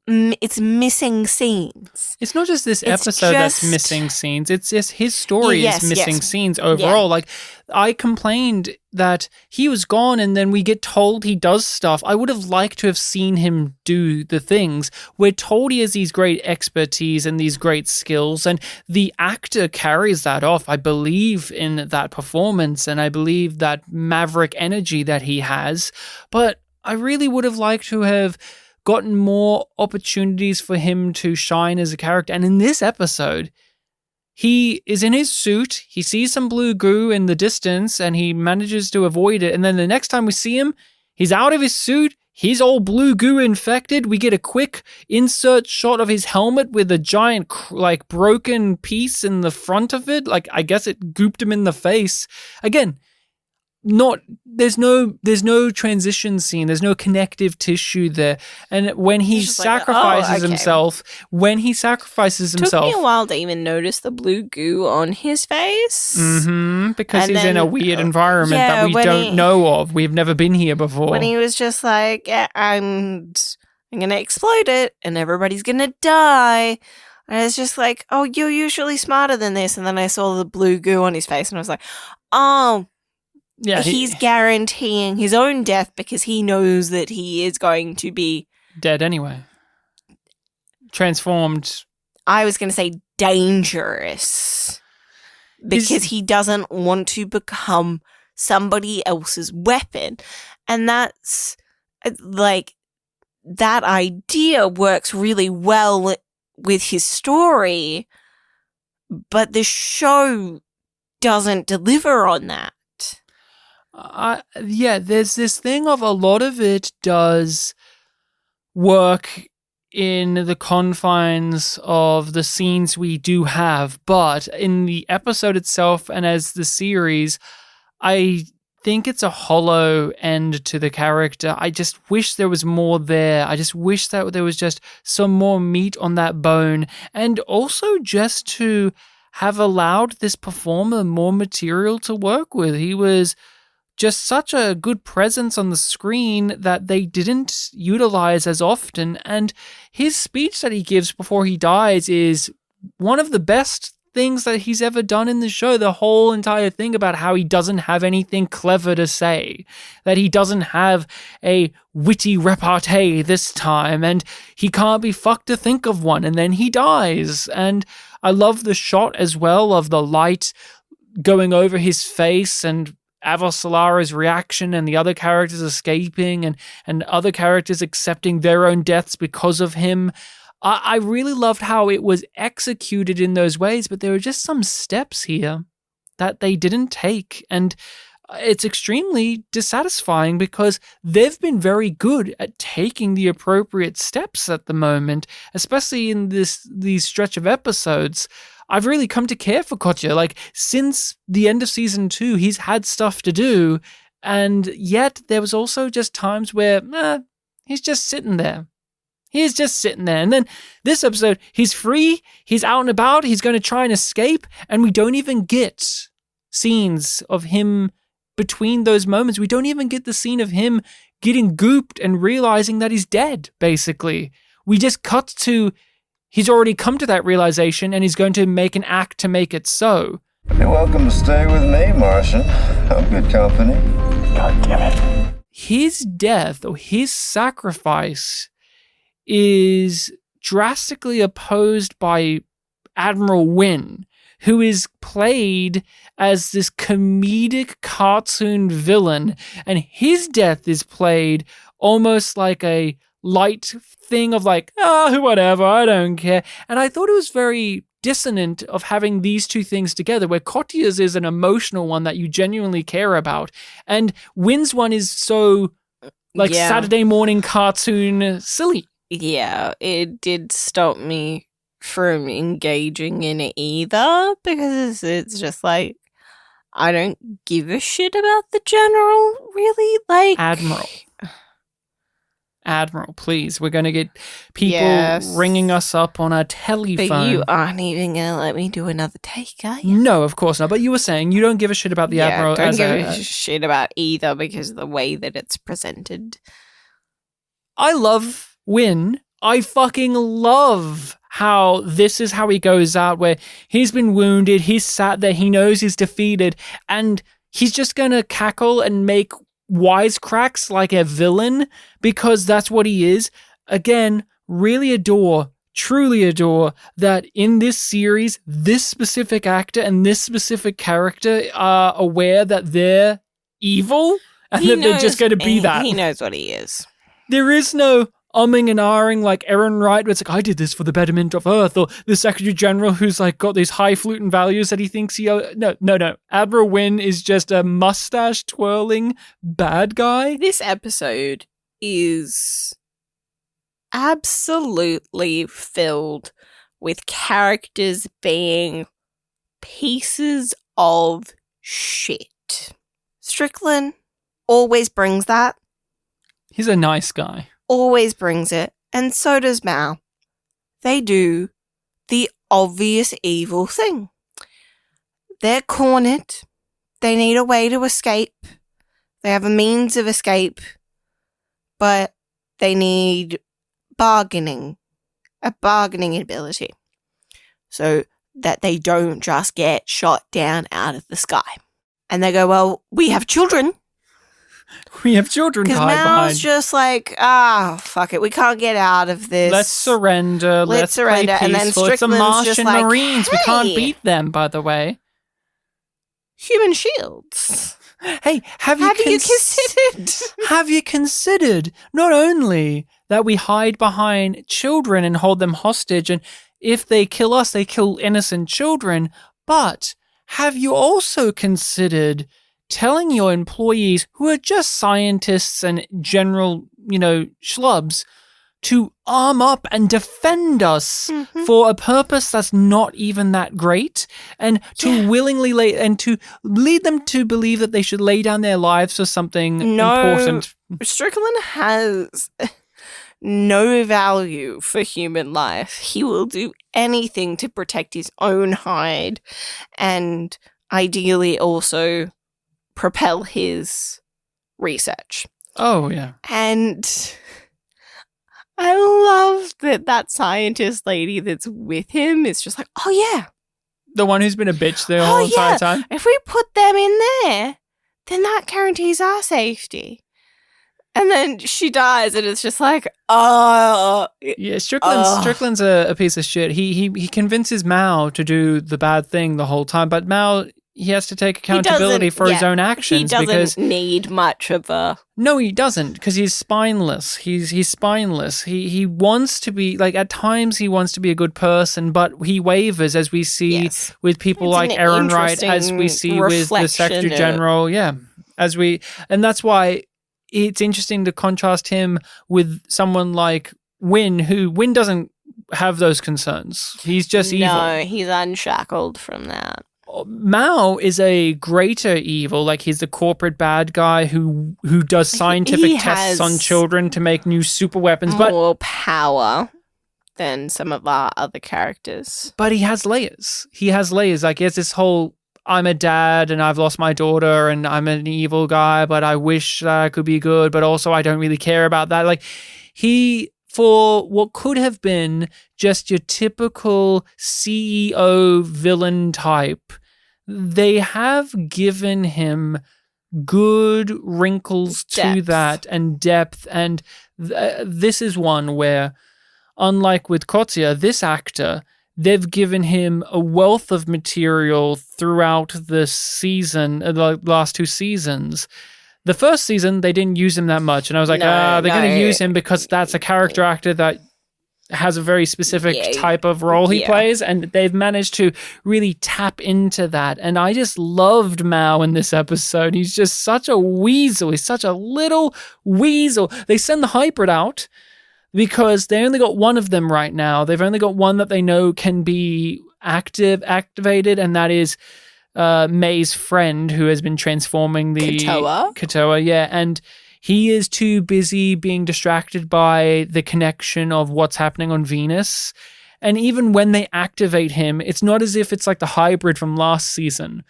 it's missing scenes. It's not just this episode that's missing scenes. It's just his story is missing scenes overall. Yeah. Like, I complained that he was gone and then we get told he does stuff. I would have liked to have seen him do the things. We're told he has these great expertise and these great skills, and the actor carries that off. I believe in that performance, and I believe that maverick energy that he has. But I really would have liked to have gotten more opportunities for him to shine as a character. And in this episode, he is in his suit, he sees some blue goo in the distance, and he manages to avoid it. And then the next time we see him, he's out of his suit, he's all blue goo infected. We get a quick insert shot of his helmet with a giant, like, broken piece in the front of it. Like, I guess it gooped him in the face. Again, there's no transition scene, there's no connective tissue there. And when he sacrifices himself, took me a while to even notice the blue goo on his face. Because he's in a weird environment that we don't know of. We've never been here before. When he was just like, yeah, I'm gonna explode it and everybody's gonna die. And it's just like, oh, you're usually smarter than this. And then I saw the blue goo on his face and I was like, oh, yeah, he's guaranteeing his own death because he knows that he is going to be dead anyway. Transformed. I was going to say dangerous because he doesn't want to become somebody else's weapon. And that's like, that idea works really well with his story, but the show doesn't deliver on that. There's this thing of a lot of it does work in the confines of the scenes we do have, but in the episode itself and as the series, I think it's a hollow end to the character. I just wish there was more there. I just wish that there was just some more meat on that bone, and also just to have allowed this performer more material to work with. He was just such a good presence on the screen that they didn't utilize as often. And his speech that he gives before he dies is one of the best things that he's ever done in the show. The whole entire thing about how he doesn't have anything clever to say, that he doesn't have a witty repartee this time, and he can't be fucked to think of one, and then he dies. And I love the shot as well of the light going over his face and Avasarala's reaction and the other characters escaping and other characters accepting their own deaths because of him. I really loved how it was executed in those ways, but there were just some steps here that they didn't take. And it's extremely dissatisfying because they've been very good at taking the appropriate steps at the moment, especially in these stretch of episodes. I've really come to care for Kotya. Like, since the end of season 2, he's had stuff to do, and yet there was also just times where he's just sitting there. He's just sitting there. And then this episode, he's free, he's out and about, he's going to try and escape, and we don't even get scenes of him between those moments. We don't even get the scene of him getting gooped and realizing that he's dead, basically. We just cut to he's already come to that realization and he's going to make an act to make it so. You're welcome to stay with me, Martian. I'm good company. God damn it. His death or his sacrifice is drastically opposed by Admiral Wynn, who is played as this comedic cartoon villain, and his death is played almost like a light thing of like, whatever, I don't care. And I thought it was very dissonant of having these two things together, where Kotya's is an emotional one that you genuinely care about, and Wynn's one is so Saturday morning cartoon silly. Yeah, it did stop me from engaging in it either, because it's just like, I don't give a shit about the general, really. Like, Admiral. Admiral, please. We're going to get people ringing us up on our telephone. But you aren't even going to let me do another take, are you? No, of course not. But you were saying you don't give a shit about the Admiral. Don't give a shit about either because of the way that it's presented. I love Wynn. I fucking love how this is how he goes out, where he's been wounded, he's sat there, he knows he's defeated, and he's just going to cackle and make wisecracks like a villain because that's what he is. Again, truly adore that in this series, this specific actor and this specific character are aware that they're evil and they're just going to be that. He knows what he is. There is no umming and ahhing like Aaron Wright, where it's like, I did this for the betterment of Earth, or the Secretary General who's like got these highfalutin values that he thinks he... No. Admiral Wynn is just a mustache-twirling bad guy. This episode is absolutely filled with characters being pieces of shit. Strickland always brings that. He's a nice guy. Always brings it, and so does Mal. They do the obvious evil thing. They're cornered. They need a way to escape. They have a means of escape, but they need a bargaining ability, so that they don't just get shot down out of the sky. And they go, well, we have children. We have children to hide behind. Because Mal's just like, fuck it, we can't get out of this. Let's surrender. Let's play peaceful. And then it's the Martian like, Marines. Hey, we can't beat them, by the way. Human shields. Hey, have you considered? Have you considered not only that we hide behind children and hold them hostage, and if they kill us, they kill innocent children, but have you also considered telling your employees who are just scientists and general, schlubs to arm up and defend us for a purpose that's not even that great, and to willingly to lead them to believe that they should lay down their lives for something important. Strickland has no value for human life. He will do anything to protect his own hide and ideally also propel his research. Oh, yeah. And I love that scientist lady that's with him is just like, oh, yeah. The one who's been a bitch the whole entire time? If we put them in there, then that guarantees our safety. And then she dies, and it's just like, oh. Yeah, Strickland's a piece of shit. He convinces Mao to do the bad thing the whole time, but Mao... He has to take accountability for his own actions. He doesn't need much of a... No, he doesn't, because he's spineless. He's spineless. He wants to be, like, at times he wants to be a good person, but he wavers, as we see with people like Aaron Wright, as we see with the Secretary General. Yeah, and that's why it's interesting to contrast him with someone like Wynn, who Wynn doesn't have those concerns. He's just evil. No, he's unshackled from that. Mao is a greater evil, like he's the corporate bad guy who does scientific tests on children to make new super weapons. More power than some of our other characters. But he has layers. Like he has this whole, I'm a dad and I've lost my daughter and I'm an evil guy, but I wish that I could be good, but also I don't really care about that. Like for what could have been just your typical CEO villain type, they have given him good wrinkles to that and depth. And this is one where, unlike with Kotsia, this actor, they've given him a wealth of material throughout the season, the last two seasons. The first season, they didn't use him that much. And I was like, they're going to use him because that's a character actor that has a very specific type of role he plays. And they've managed to really tap into that. And I just loved Mao in this episode. He's just such a weasel. He's such a little weasel. They send the hybrid out because they only got one of them right now. They've only got one that they know can be activated, and that is May's friend, who has been transforming the Katoa, yeah, and he is too busy being distracted by the connection of what's happening on Venus. And even when they activate him, it's not as if it's like the hybrid from last season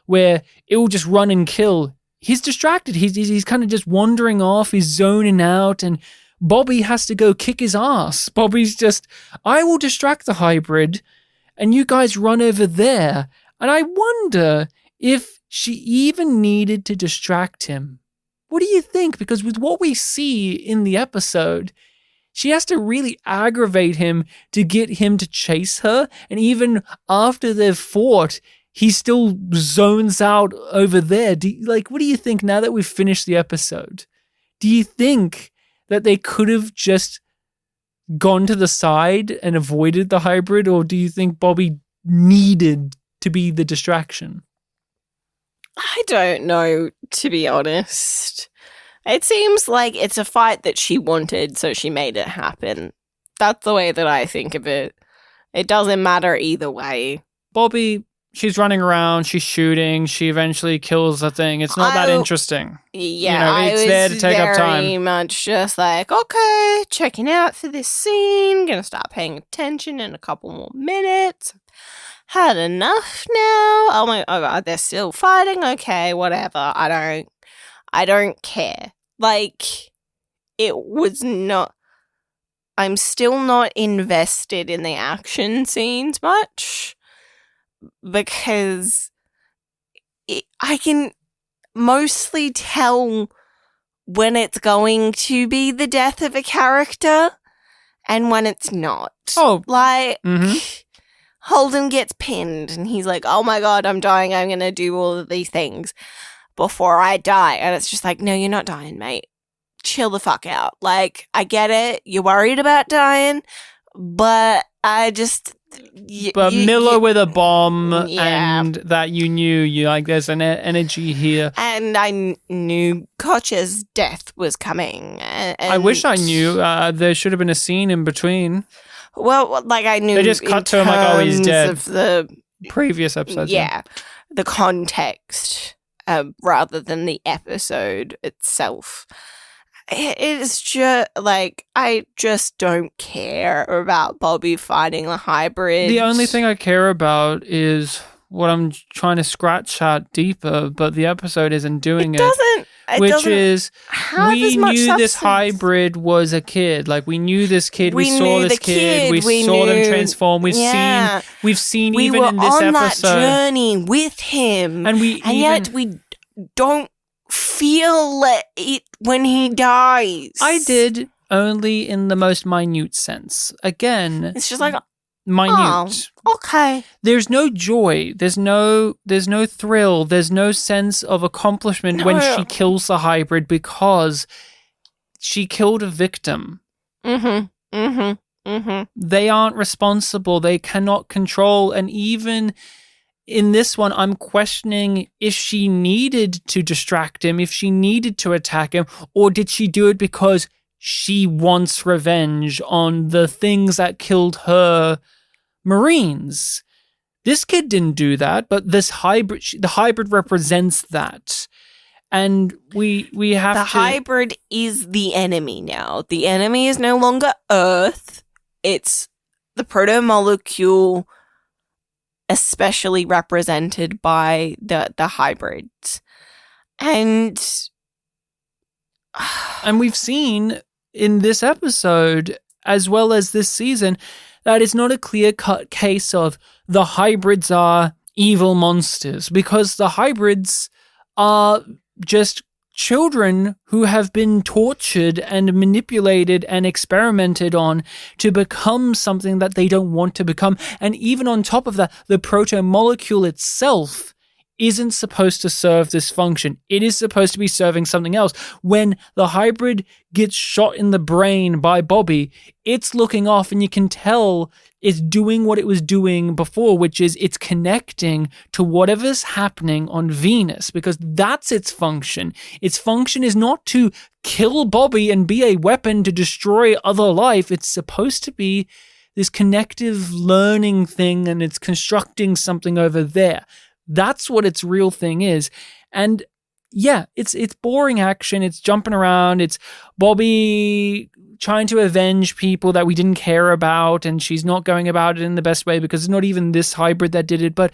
where it will just run and kill. He's distracted. He's kind of just wandering off. He's zoning out, and Bobby has to go kick his ass. Bobby's just, I will distract the hybrid, and you guys run over there. And I wonder if she even needed to distract him. What do you think? Because with what we see in the episode, she has to really aggravate him to get him to chase her. And even after they've fought, he still zones out over there. What do you think now that we've finished the episode? Do you think that they could have just gone to the side and avoided the hybrid? Or do you think Bobby needed to be the distraction? I don't know, to be honest. It seems like it's a fight that she wanted, so she made it happen. That's the way that I think of it. It doesn't matter either way. Bobby, she's running around, she's shooting, she eventually kills the thing. It's not that interesting. Yeah, it's there to take up time. Very much just like, okay, checking out for this scene, gonna start paying attention in a couple more minutes. Had enough now. Oh my god, they're still fighting. Okay, whatever. I don't care. Like, it was not. I'm still not invested in the action scenes much because I can mostly tell when it's going to be the death of a character and when it's not. Oh, like. Holden gets pinned and he's like, oh my god, I'm dying. I'm going to do all of these things before I die. And it's just like, no, you're not dying, mate. Chill the fuck out. Like, I get it. You're worried about dying, but I just... Miller with a bomb and that you knew, there's an energy here. And I knew Koch's death was coming. And I wish I knew. There should have been a scene in between. Well, like I knew. They just cut to him like, oh, he's dead. Of the previous episodes. Yeah, the context rather than the episode itself. It's just like I just don't care about Bobby fighting the hybrid. The only thing I care about is what I'm trying to scratch at deeper, but the episode isn't doing it. Which is, we knew this hybrid was a kid. Like, we knew this kid. We saw this kid. We saw them transform. We've seen even in this episode. We were on that journey with him. And yet we don't feel it when he dies. I did, only in the most minute sense. Again, it's just like minute. Oh, okay. There's no joy. There's no thrill. There's no sense of accomplishment when she kills the hybrid because she killed a victim. They aren't responsible. They cannot control. And even in this one, I'm questioning if she needed to distract him, if she needed to attack him, or did she do it because she wants revenge on the things that killed her Marines? This kid didn't do that, but the hybrid represents that. And we have the hybrid is the enemy now. The enemy is no longer Earth. It's the proto-molecule, especially represented by the hybrids. And we've seen in this episode, as well as this season, that it's not a clear-cut case of the hybrids are evil monsters, because the hybrids are just children who have been tortured and manipulated and experimented on to become something that they don't want to become. And even on top of that, the proto-molecule itself isn't supposed to serve this function. It is supposed to be serving something else. When the hybrid gets shot in the brain by Bobby, it's looking off, and you can tell it's doing what it was doing before, which is it's connecting to whatever's happening on Venus, because that's its function. Its function is not to kill Bobby and be a weapon to destroy other life. It's supposed to be this connective learning thing, and it's constructing something over there. That's what its real thing is. And yeah, it's boring action. It's jumping around. It's Bobby trying to avenge people that we didn't care about, and she's not going about it in the best way because it's not even this hybrid that did it. But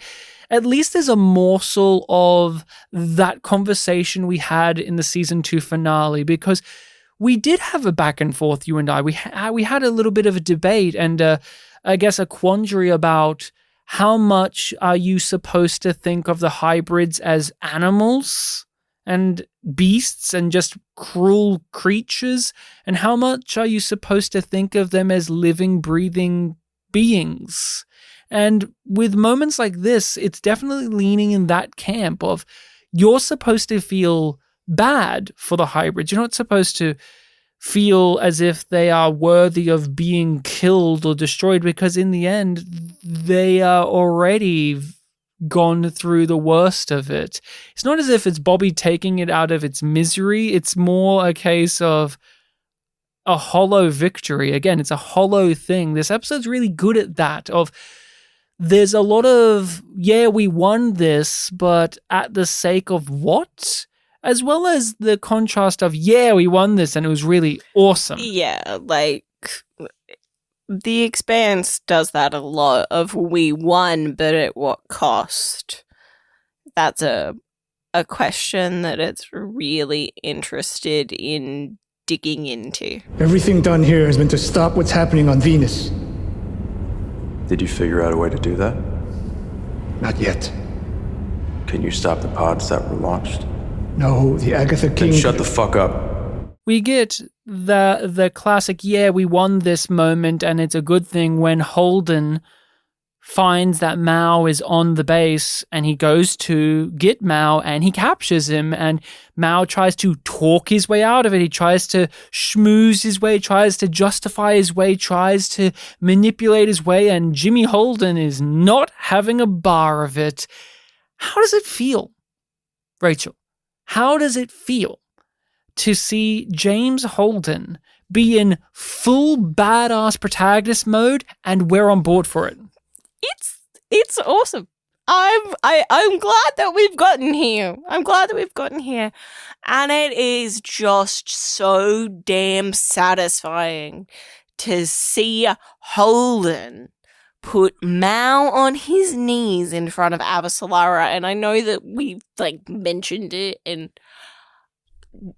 at least there's a morsel of that conversation we had in the season 2 finale, because we did have a back and forth, you and I. We had a little bit of a debate and I guess a quandary about how much are you supposed to think of the hybrids as animals and beasts and just cruel creatures, and how much are you supposed to think of them as living, breathing beings? And with moments like this, it's definitely leaning in that camp of you're supposed to feel bad for the hybrids. You're not supposed to feel as if they are worthy of being killed or destroyed, because in the end, they are already gone through the worst of it. It's not as if it's Bobby taking it out of its misery. It's more a case of a hollow victory. Again, it's a hollow thing. This episode's really good at that, of there's a lot of, yeah, we won this, but at the sake of what? As well as the contrast of, yeah, we won this and it was really awesome. Yeah, like, The Expanse does that a lot of we won, but at what cost? That's a question that it's really interested in digging into. Everything done here has been to stop what's happening on Venus. Did you figure out a way to do that? Not yet. Can you stop the pods that were launched? No, the Agatha King... Then shut the fuck up. We get the classic, yeah, we won this moment, and it's a good thing when Holden finds that Mao is on the base, and he goes to get Mao, and he captures him, and Mao tries to talk his way out of it. He tries to schmooze his way, tries to justify his way, tries to manipulate his way, and Jimmy Holden is not having a bar of it. How does it feel, Rachel? How does it feel to see James Holden be in full badass protagonist mode, and we're on board for it? It's awesome. I'm glad that we've gotten here. And it is just so damn satisfying to see Holden put Mao on his knees in front of Avasarala. And I know that we've mentioned it, and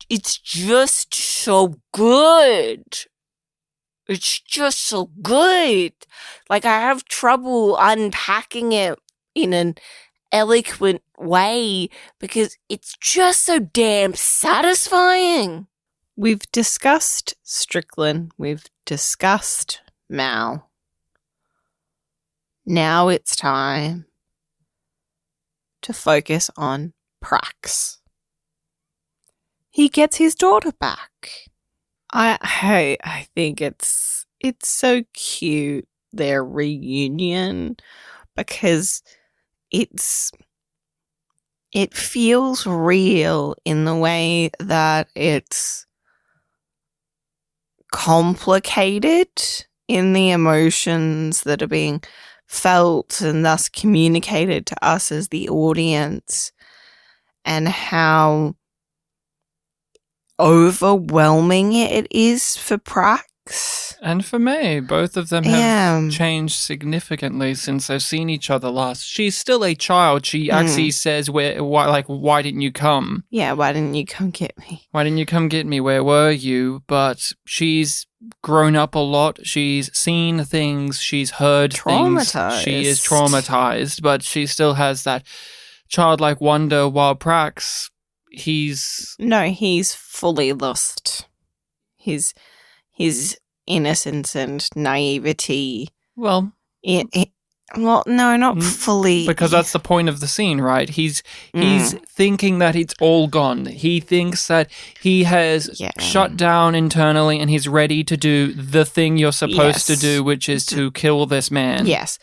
it's just so good. It's just so good. I have trouble unpacking it in an eloquent way because it's just so damn satisfying. We've discussed Strickland. We've discussed Mao. Now it's time to focus on Prax. He gets his daughter back. I think it's so cute, their reunion, because it feels real in the way that it's complicated in the emotions that are being felt and thus communicated to us as the audience, and how overwhelming it is for Prax. And for me, both of them have changed significantly since they've seen each other last. She's still a child. She actually says, why didn't you come? Yeah, why didn't you come get me? Why didn't you come get me? Where were you? But she's grown up a lot. She's seen things. She's heard things. She is traumatized, but she still has that childlike wonder, while Prax, he's fully lost. His innocence and naivety. Well, well, no, not fully. Because that's the point of the scene, right? He's thinking that it's all gone. He thinks that he has shut down internally, and he's ready to do the thing you're supposed to do, which is to kill this man. Yes.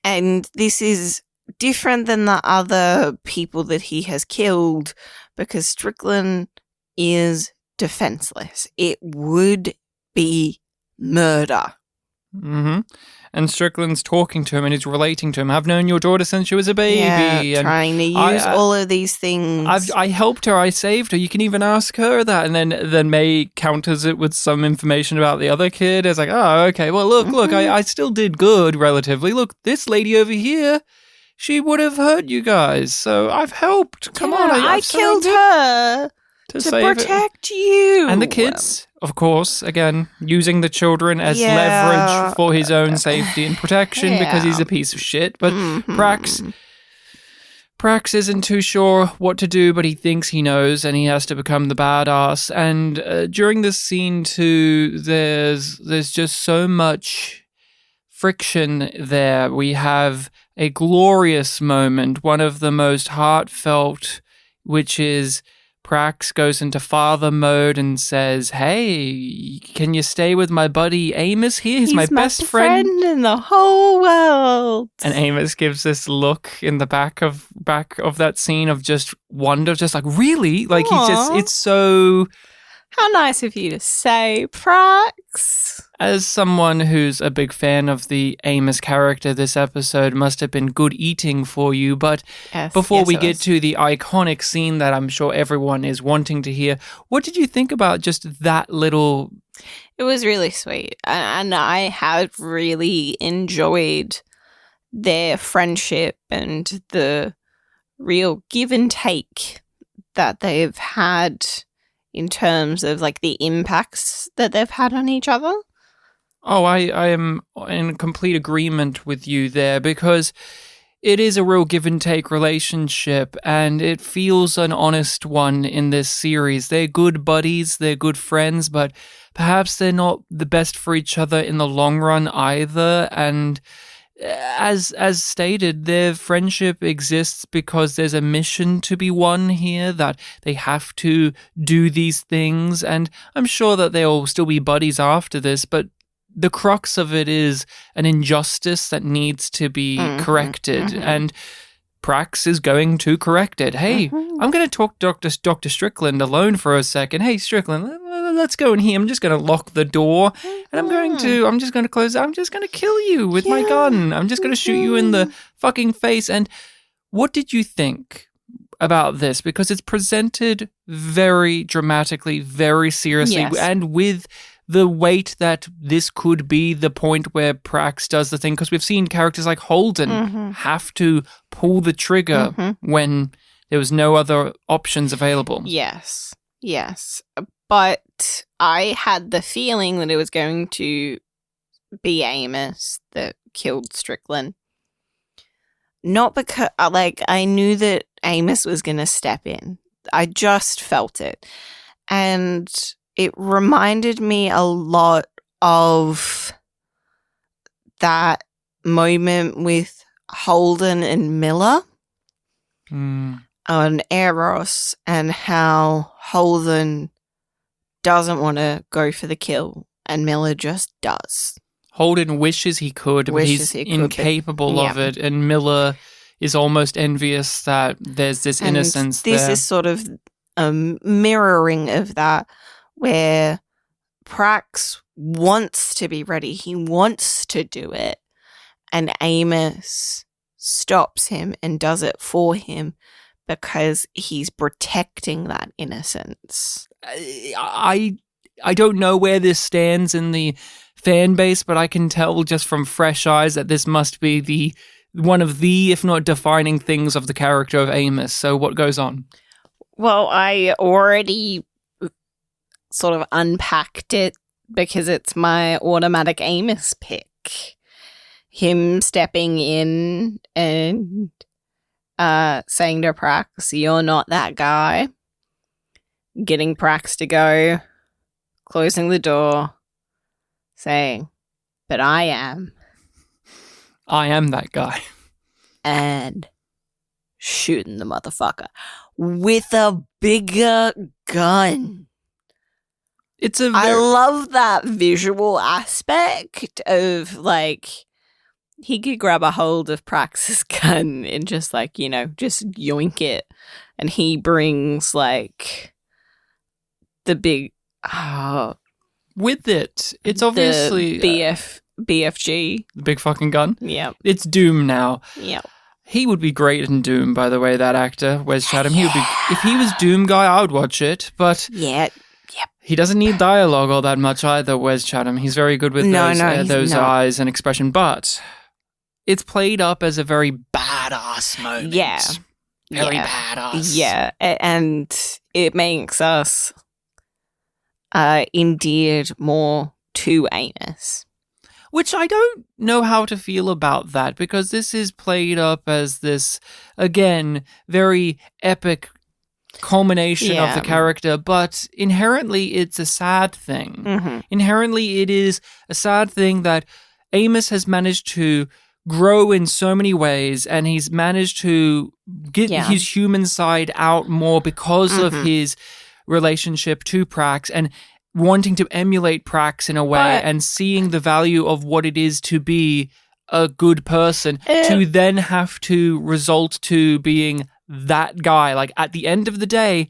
And this is different than the other people that he has killed, because Strickland is defenseless. It would be murder Mm-hmm. And Strickland's talking to him and he's relating to him. I've known your daughter since she was a baby. Yeah, and trying to use all of these things. I helped her. I saved her. You can even ask her that. And then May counters it with some information about the other kid. It's like, oh, okay. Well, look, I still did good relatively. Look, this lady over here, she would have hurt you guys. So I've helped. Come on. I killed her to protect you. And the kids, of course, again, using the children as leverage for his own safety and protection because he's a piece of shit. But Prax isn't too sure what to do, but he thinks he knows, and he has to become the badass. And during this scene, too, there's just so much friction there. We have a glorious moment, one of the most heartfelt, which is Prax goes into father mode and says, hey, can you stay with my buddy Amos here? He's my best friend in the whole world. And Amos gives this look in the back of that scene of just wonder, just like, really? Like, it's so... How nice of you to say, Prax. As someone who's a big fan of the Amos character, this episode must have been good eating for you. But before we get to the iconic scene that I'm sure everyone is wanting to hear, what did you think about just that little... It was really sweet. And I have really enjoyed their friendship and the real give and take that they've had in terms of like the impacts that they've had on each other. Oh, I am in complete agreement with you there because it is a real give and take relationship and it feels an honest one in this series. They're good buddies, they're good friends, but perhaps they're not the best for each other in the long run either. And as stated, their friendship exists because there's a mission to be won here, that they have to do these things, and I'm sure that they'll still be buddies after this, but the crux of it is an injustice that needs to be corrected, and Prax is going to correct it. Hey, I'm going to talk to Dr. Strickland alone for a second. Hey, Strickland, let's go in here. I'm just going to lock the door, and I'm just going to close. I'm just going to kill you with my gun. I'm just going to shoot you in the fucking face. And what did you think about this? Because it's presented very dramatically, very seriously, and with the weight that this could be the point where Prax does the thing, because we've seen characters like Holden have to pull the trigger when there was no other options available. Yes. But I had the feeling that it was going to be Amos that killed Strickland. Not because, I knew that Amos was going to step in. I just felt it. And it reminded me a lot of that moment with Holden and Miller on Eros, and how Holden doesn't want to go for the kill and Miller just does. Holden wishes he could, but he's incapable of it, and Miller is almost envious that there's this innocence there. This is sort of a mirroring of that, where Prax wants to be ready. He wants to do it. And Amos stops him and does it for him because he's protecting that innocence. I don't know where this stands in the fan base, but I can tell just from fresh eyes that this must be one of the, if not defining things of the character of Amos. So what goes on? Well, I already sort of unpacked it because it's my automatic Amos pick. Him stepping in and saying to Prax, "You're not that guy." Getting Prax to go, closing the door, saying, "But I am." I am that guy. And shooting the motherfucker with a bigger gun. I love that visual aspect of, he could grab a hold of Prax's gun and just, just yoink it. And he brings, the big... with it. It's obviously... The BFG. The big fucking gun. Yep. It's Doom now. Yep. He would be great in Doom, by the way, that actor, Wes Chatham. He would be, if he was Doom guy, I would watch it, but Yeah. Yep. he doesn't need dialogue all that much either, Wes Chatham. He's very good with those eyes and expression, but it's played up as a very badass moment. Yeah. Very badass. Yeah. And it makes us endeared more to Amos. Which I don't know how to feel about that, because this is played up as this, again, very epic culmination of the character, but inherently it's a sad thing. Mm-hmm. Inherently it is a sad thing that Amos has managed to grow in so many ways, and he's managed to get his human side out more because of his relationship to Prax, and wanting to emulate Prax in a way, and seeing the value of what it is to be a good person, to then have to result to being that guy. Like, at the end of the day,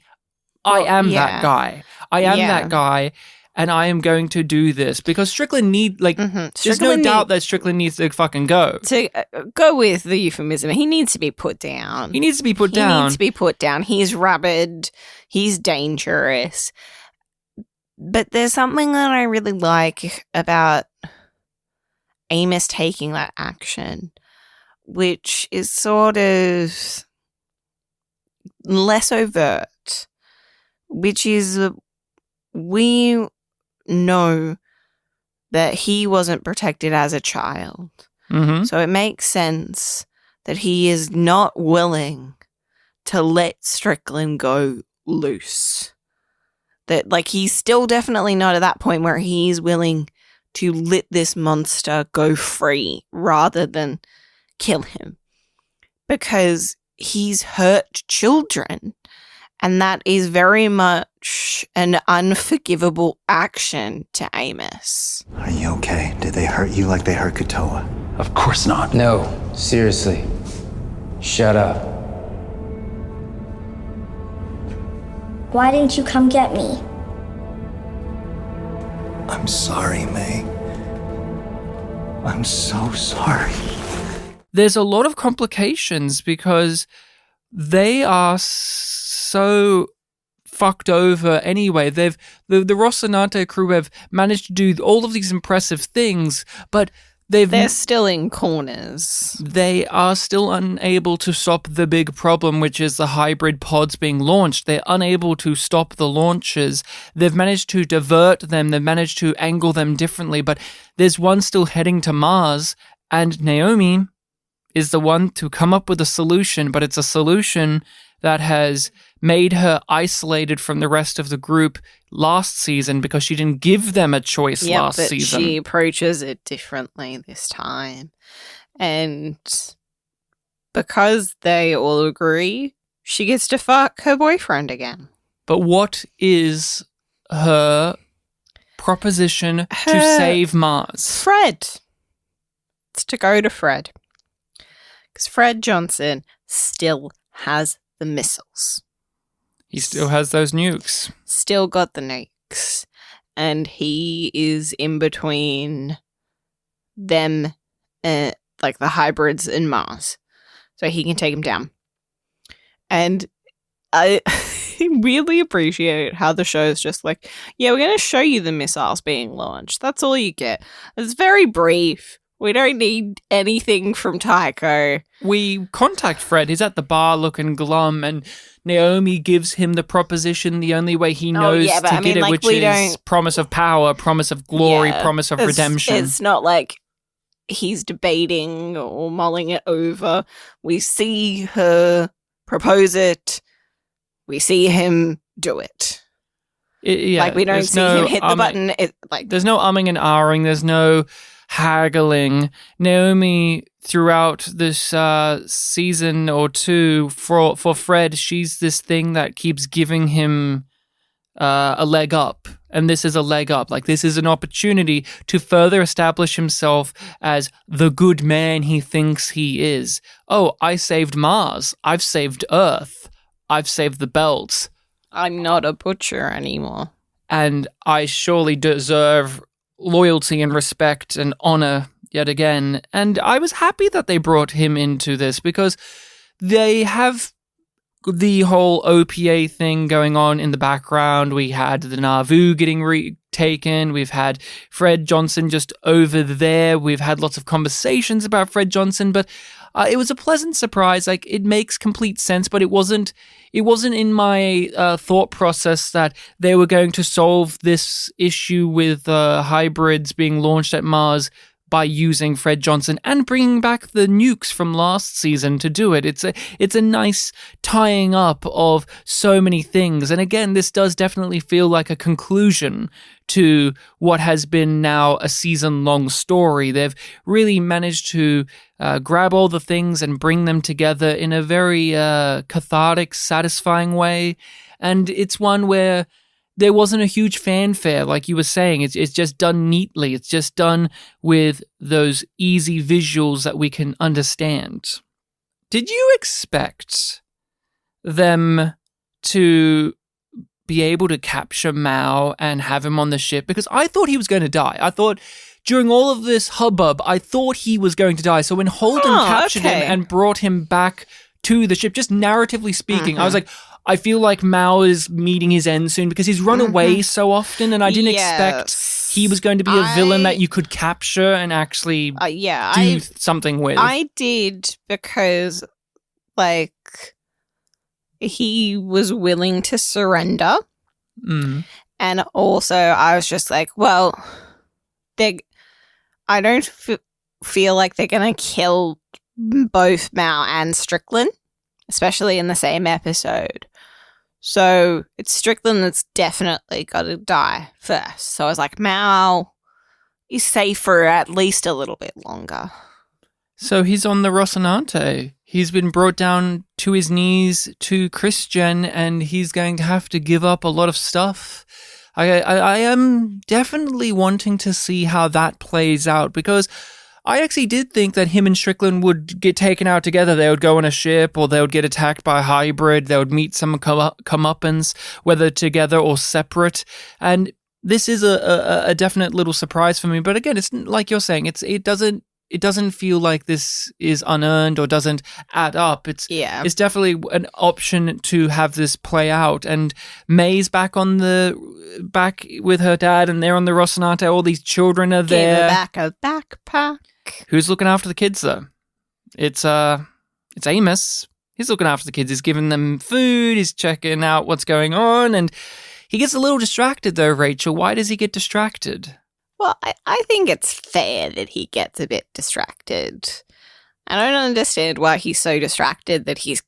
I am that guy. I am that guy, and I am going to do this because Strickland there's no doubt that Strickland needs to fucking go. To go with the euphemism, he needs to be put down. He needs to be put down. He's rabid. He's dangerous. But there's something that I really like about Amos taking that action, which is sort of less overt, which is we know that he wasn't protected as a child. Mm-hmm. So it makes sense that he is not willing to let Strickland go loose. That, like, he's still definitely not at that point where he's willing to let this monster go free rather than kill him. Because he's hurt children. And that is very much an unforgivable action to Amos. Are you okay? Did they hurt you like they hurt Katoa? Of course not. No, seriously. Shut up. Why didn't you come get me? I'm sorry, May. I'm so sorry. There's a lot of complications because they are so fucked over anyway. The Rocinante crew have managed to do all of these impressive things, but they're still in corners. They are still unable to stop the big problem, which is the hybrid pods being launched. They're unable to stop the launches. They've managed to divert them. They've managed to angle them differently, but there's one still heading to Mars, and Naomi is the one to come up with a solution, but it's a solution that has made her isolated from the rest of the group last season because she didn't give them a choice last season. She approaches it differently this time. And because they all agree, she gets to fuck her boyfriend again. But what is her proposition to save Mars? Fred. It's to go to Fred. Because Fred Johnson still has the missiles. He still has those nukes. Still got the nukes. And he is in between them, like the hybrids and Mars. So he can take them down. And I really appreciate how the show is just like, yeah, we're going to show you the missiles being launched. That's all you get. It's very brief. We don't need anything from Tycho. We contact Fred. He's at the bar looking glum, and Naomi gives him the proposition the only way he knows to get it, which is promise of power, promise of glory, promise of redemption. It's not like he's debating or mulling it over. We see her propose it. We see him do it. Like, we don't see him hit the button. There's no umming and ahhing. There's no haggling. Naomi, throughout this season or two, for Fred, she's this thing that keeps giving him a leg up. And this is a leg up. Like, this is an opportunity to further establish himself as the good man he thinks he is. Oh, I saved Mars. I've saved Earth. I've saved the belt. I'm not a butcher anymore. And I surely deserve loyalty and respect and honor yet again. And I was happy that they brought him into this because they have the whole OPA thing going on in the background. We had the Nauvoo getting retaken. We've had Fred Johnson just over there. We've had lots of conversations about Fred Johnson, but it was a pleasant surprise. Like, it makes complete sense, but it wasn't in my thought process that they were going to solve this issue with hybrids being launched at Mars by using Fred Johnson and bringing back the nukes from last season to do it. It's a nice tying up of so many things. And again, this does definitely feel like a conclusion to what has been now a season-long story. They've really managed to grab all the things and bring them together in a very cathartic, satisfying way. And it's one where there wasn't a huge fanfare, like you were saying. It's just done neatly. It's just done with those easy visuals that we can understand. Did you expect them to be able to capture Mao and have him on the ship? Because I thought he was going to die. I thought during all of this hubbub, I thought he was going to die. So when Holden captured him and brought him back to the ship, just narratively speaking, I was like, I feel like Mao is meeting his end soon because he's run away so often, and I didn't expect he was going to be a villain that you could capture and actually do something with. I did, because, like, he was willing to surrender. And also, I was just like, well, I don't feel like they're going to kill both Mao and Strickland, especially in the same episode. So it's Strickland that's definitely got to die first. So I was like, Mao is safe for at least a little bit longer. So he's on the Rocinante. He's been brought down to his knees to Christian, and he's going to have to give up a lot of stuff. I am definitely wanting to see how that plays out, because I actually did think that him and Strickland would get taken out together. They would go on a ship, or they would get attacked by a hybrid. They would meet some comeuppance, whether together or separate. And this is a definite little surprise for me. But again, it's like you're saying, it doesn't feel like this is unearned or doesn't add up. It's definitely an option to have this play out. And May's back with her dad, and they're on the Rocinante. All these children are there. Give her back a backpack. Who's looking after the kids, though? It's Amos. He's looking after the kids. He's giving them food. He's checking out what's going on. And he gets a little distracted, though, Rachel. Why does he get distracted? Well, I think it's fair that he gets a bit distracted. I don't understand why he's so distracted that he's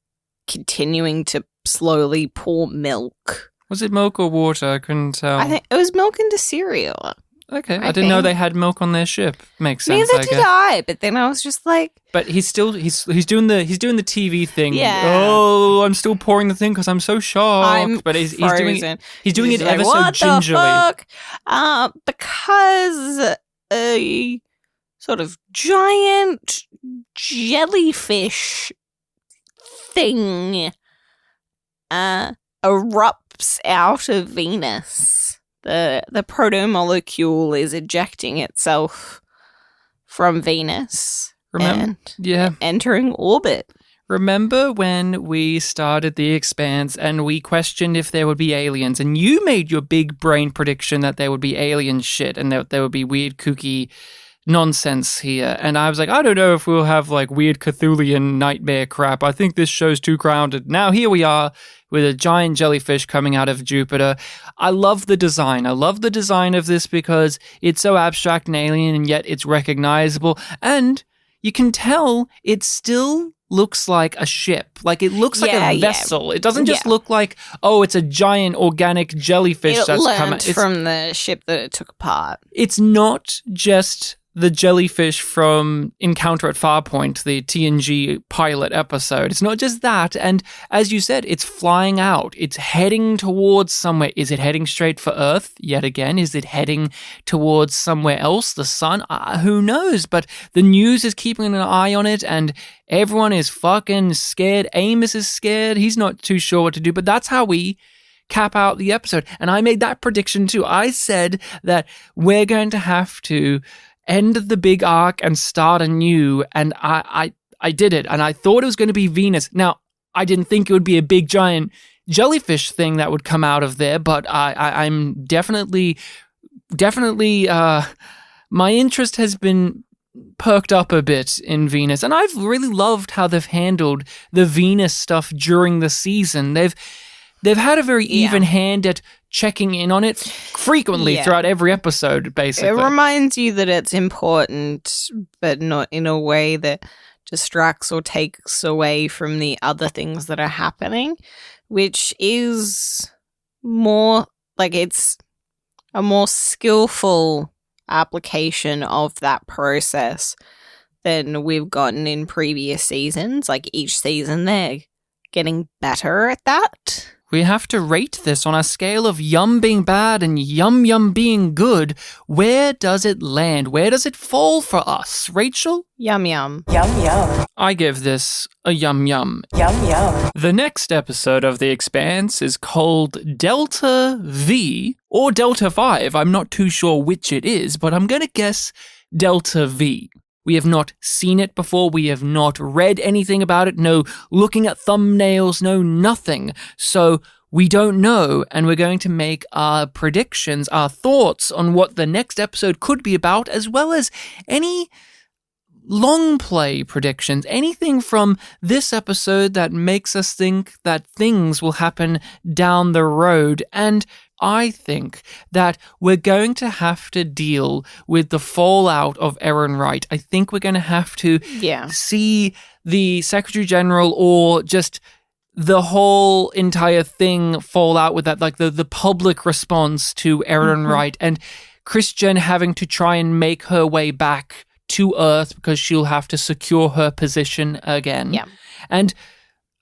continuing to slowly pour milk. Was it milk or water? I couldn't tell. I think it was milk into cereal. Okay, I didn't know they had milk on their ship. Makes sense. Neither did I, but then I was just like. But he's doing the TV thing. Yeah. Oh, I'm still pouring the thing because I'm so shocked. But he's doing it ever so gingerly. What the fuck? Because a sort of giant jellyfish thing erupts out of Venus. The proto-molecule is ejecting itself from Venus and entering orbit. Remember when we started The Expanse and we questioned if there would be aliens, and you made your big brain prediction that there would be alien shit and that there would be weird, kooky nonsense here. And I was like, I don't know if we'll have like weird Cthulhian nightmare crap. I think this show's too grounded. Now here we are with a giant jellyfish coming out of Jupiter. I love the design. I love the design of this because it's so abstract and alien, and yet it's recognizable. And you can tell it still looks like a ship. Like, it looks like a vessel. It doesn't just look like, oh, it's a giant organic jellyfish that's coming. It's from the ship that it took apart. It's not just the jellyfish from Encounter at Farpoint, the TNG pilot episode. It's not just that. And as you said, it's flying out. It's heading towards somewhere. Is it heading straight for Earth yet again? Is it heading towards somewhere else? The sun? Who knows? But the news is keeping an eye on it, and everyone is fucking scared. Amos is scared. He's not too sure what to do. But that's how we cap out the episode. And I made that prediction too. I said that we're going to have to end the big arc and start anew. And I did it. And I thought it was going to be Venus. Now, I didn't think it would be a big giant jellyfish thing that would come out of there, but I'm definitely, my interest has been perked up a bit in Venus, and I've really loved how they've handled the Venus stuff during the season. They've had a very even hand at checking in on it frequently throughout every episode, basically. It reminds you that it's important, but not in a way that distracts or takes away from the other things that are happening, which is more like it's a more skillful application of that process than we've gotten in previous seasons. Like each season, they're getting better at that. We have to rate this on a scale of yum being bad and yum yum being good. Where does it land? Where does it fall for us? Rachel? Yum yum. Yum yum. I give this a yum yum. Yum yum. The next episode of The Expanse is called Delta V or Delta 5. I'm not too sure which it is, but I'm going to guess Delta V. We have not seen it before. We have not read anything about it. No looking at thumbnails, no nothing. So we don't know, and we're going to make our predictions, our thoughts on what the next episode could be about, as well as any long play predictions, anything from this episode that makes us think that things will happen down the road. And I think that we're going to have to deal with the fallout of Aaron Wright. I think we're going to have to see the Secretary General or just the whole entire thing fall out with that, like the public response to Aaron Wright and Christian having to try and make her way back to Earth because she'll have to secure her position again. Yeah. And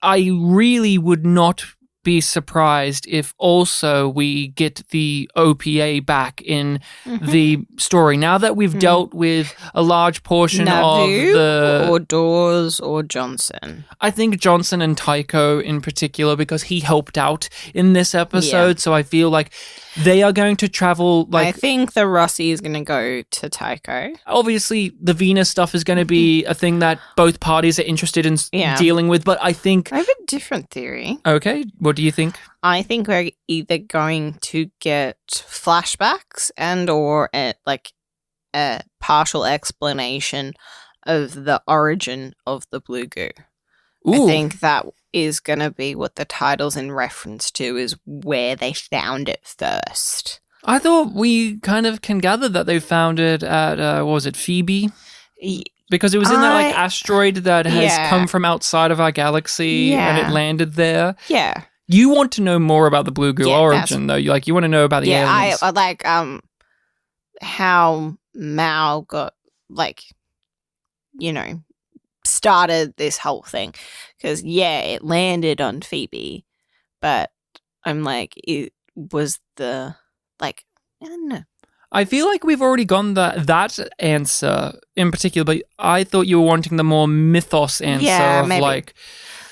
I really would not be surprised if also we get the OPA back in the story. Now that we've dealt with a large portion of the... or Dawes or Johnson. I think Johnson and Tycho in particular, because he helped out in this episode, so I feel like they are going to travel like... I think the Rossi is going to go to Tycho. Obviously, the Venus stuff is going to be a thing that both parties are interested in dealing with, but I think... I have a different theory. Okay, what do you think? I think we're either going to get flashbacks and or a partial explanation of the origin of the blue goo. Ooh. I think that is going to be what the title's in reference to, is where they found it first. I thought we kind of can gather that they found it at, what was it, Phoebe? Because it was in that asteroid that has come from outside of our galaxy and it landed there. Yeah. You want to know more about the blue goo origin, though. You want to know about the aliens. I like how Mal got started this whole thing, because it landed on Phoebe, but I'm like, it was the I don't know. I feel like we've already gotten that answer in particular, but I thought you were wanting the more mythos answer of maybe.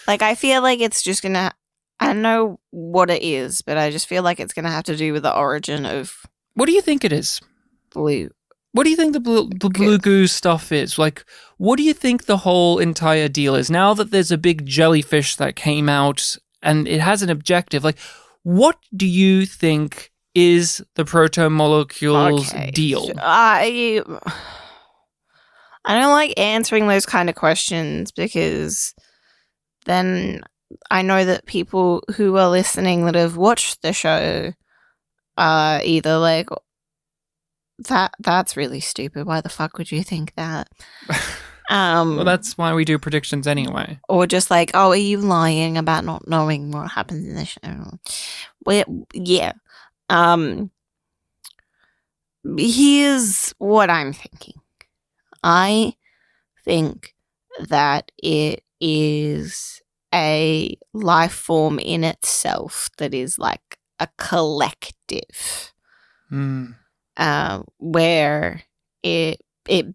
I feel like it's just gonna, I don't know what it is, but I just feel like it's gonna have to do with the origin of... What do you think it is? Blue. What do you think the blue goo stuff is? What do you think the whole entire deal is? Now that there's a big jellyfish that came out and it has an objective, what do you think is the proto-molecules deal? I don't like answering those kind of questions, because then I know that people who are listening that have watched the show are either like, that's really stupid. Why the fuck would you think that? Well, that's why we do predictions anyway. Or just like, oh, are you lying about not knowing what happens in the show? Well, yeah. Here's what I'm thinking. I think that it is a life form in itself that is like a collective. Where it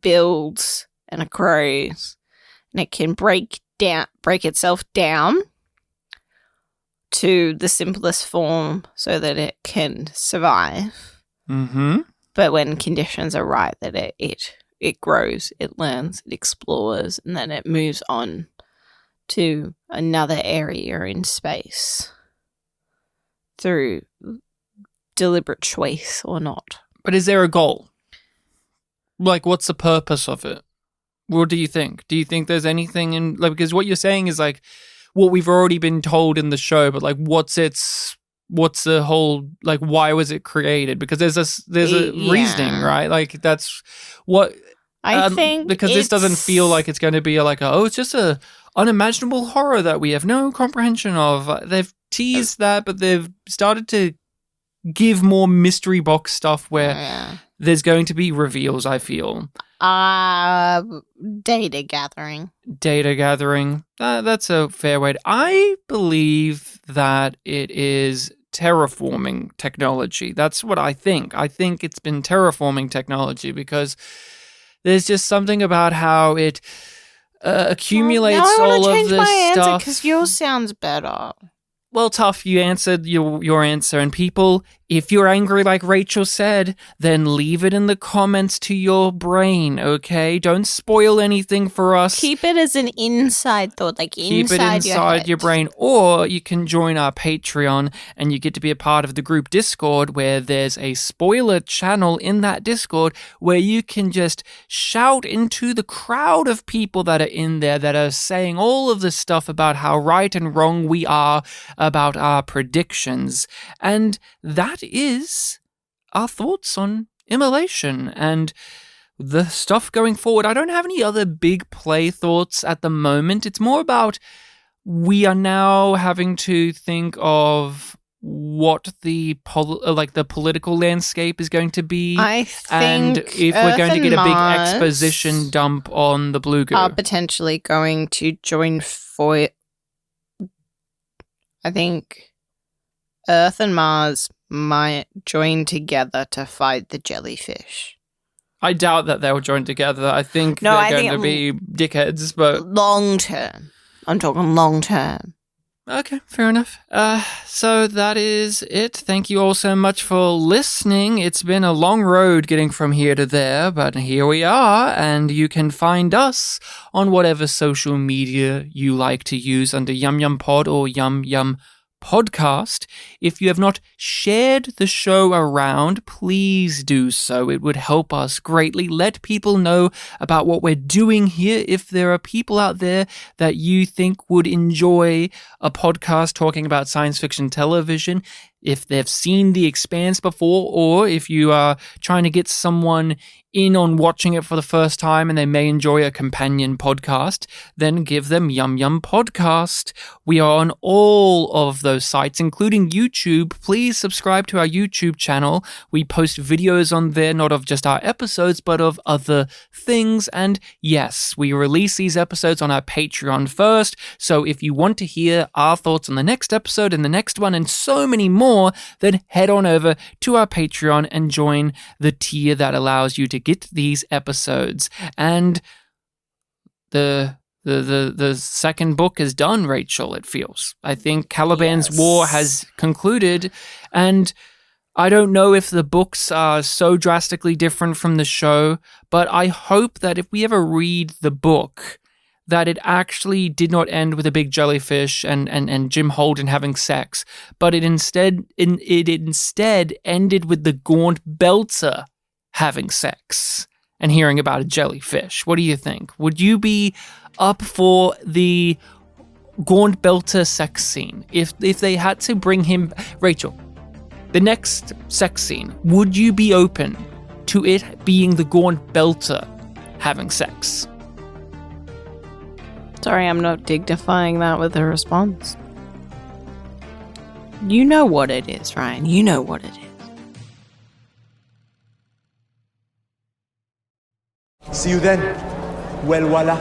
builds and it grows, and it can break itself down to the simplest form so that it can survive. Mm-hmm. But when conditions are right, that it grows, it learns, it explores, and then it moves on to another area in space through deliberate choice or not. But is there a goal? Like, what's the purpose of it? What do you think? Do you think there's anything in, like, because what you're saying is like what we've already been told in the show, but like what's the whole, like, why was it created? Because there's a reasoning, right? Like, that's what I think, because this doesn't feel like it's going to be it's just a unimaginable horror that we have no comprehension of. They've teased that, but they've started to give more mystery box stuff where there's going to be reveals, I feel. Data gathering. That's a fair way. I believe that it is terraforming technology. That's what I think. I think it's been terraforming technology because there's just something about how it accumulates all of this stuff. Because yours sounds better. Well, Tough, you answered your answer. And people, if you're angry like Rachel said, then leave it in the comments to your brain, okay? Don't spoil anything for us. Keep it as an inside thought, like Keep it inside your brain. Or you can join our Patreon and you get to be a part of the group Discord where there's a spoiler channel in that Discord where you can just shout into the crowd of people that are in there that are saying all of this stuff about how right and wrong we are about our predictions. And that is our thoughts on Immolation and the stuff going forward. I don't have any other big play thoughts at the moment. It's more about we are now having to think of what the political landscape is going to be. I think and if we're going to get a big exposition dump on the Blue Goo. Are potentially going to join for. I think Earth and Mars might join together to fight the jellyfish. I doubt that they'll join together. I think they're going to be dickheads, but... Long term. I'm talking long term. Okay, fair enough. So that is it. Thank you all so much for listening. It's been a long road getting from here to there, but here we are, and you can find us on whatever social media you like to use under yumyumpod or yumyumpodcast. If you have not shared the show around, please do so. It would help us greatly. Let people know about what we're doing here. If there are people out there that you think would enjoy a podcast talking about science fiction television, if they've seen The Expanse before, or if you are trying to get someone in on watching it for the first time and they may enjoy a companion podcast, then give them Yum Yum Podcast. We are on all of those sites, including YouTube. Please subscribe to our YouTube channel. We post videos on there, not of just our episodes, but of other things. And yes, we release these episodes on our Patreon first. So if you want to hear our thoughts on the next episode and the next one and so many more, then head on over to our Patreon and join the tier that allows you to get these episodes. And the second book is done, Rachel, it feels. I think Caliban's War has concluded, and I don't know if the books are so drastically different from the show, but I hope that if we ever read the book, that it actually did not end with a big jellyfish and Jim Holden having sex, but it instead ended with the Gaunt Belter having sex and hearing about a jellyfish. What do you think? Would you be up for the Gaunt Belter sex scene? If they had to bring him... Rachel, the next sex scene, would you be open to it being the Gaunt Belter having sex? Sorry, I'm not dignifying that with a response. You know what it is, Ryan. You know what it is. See you then. Well, voila.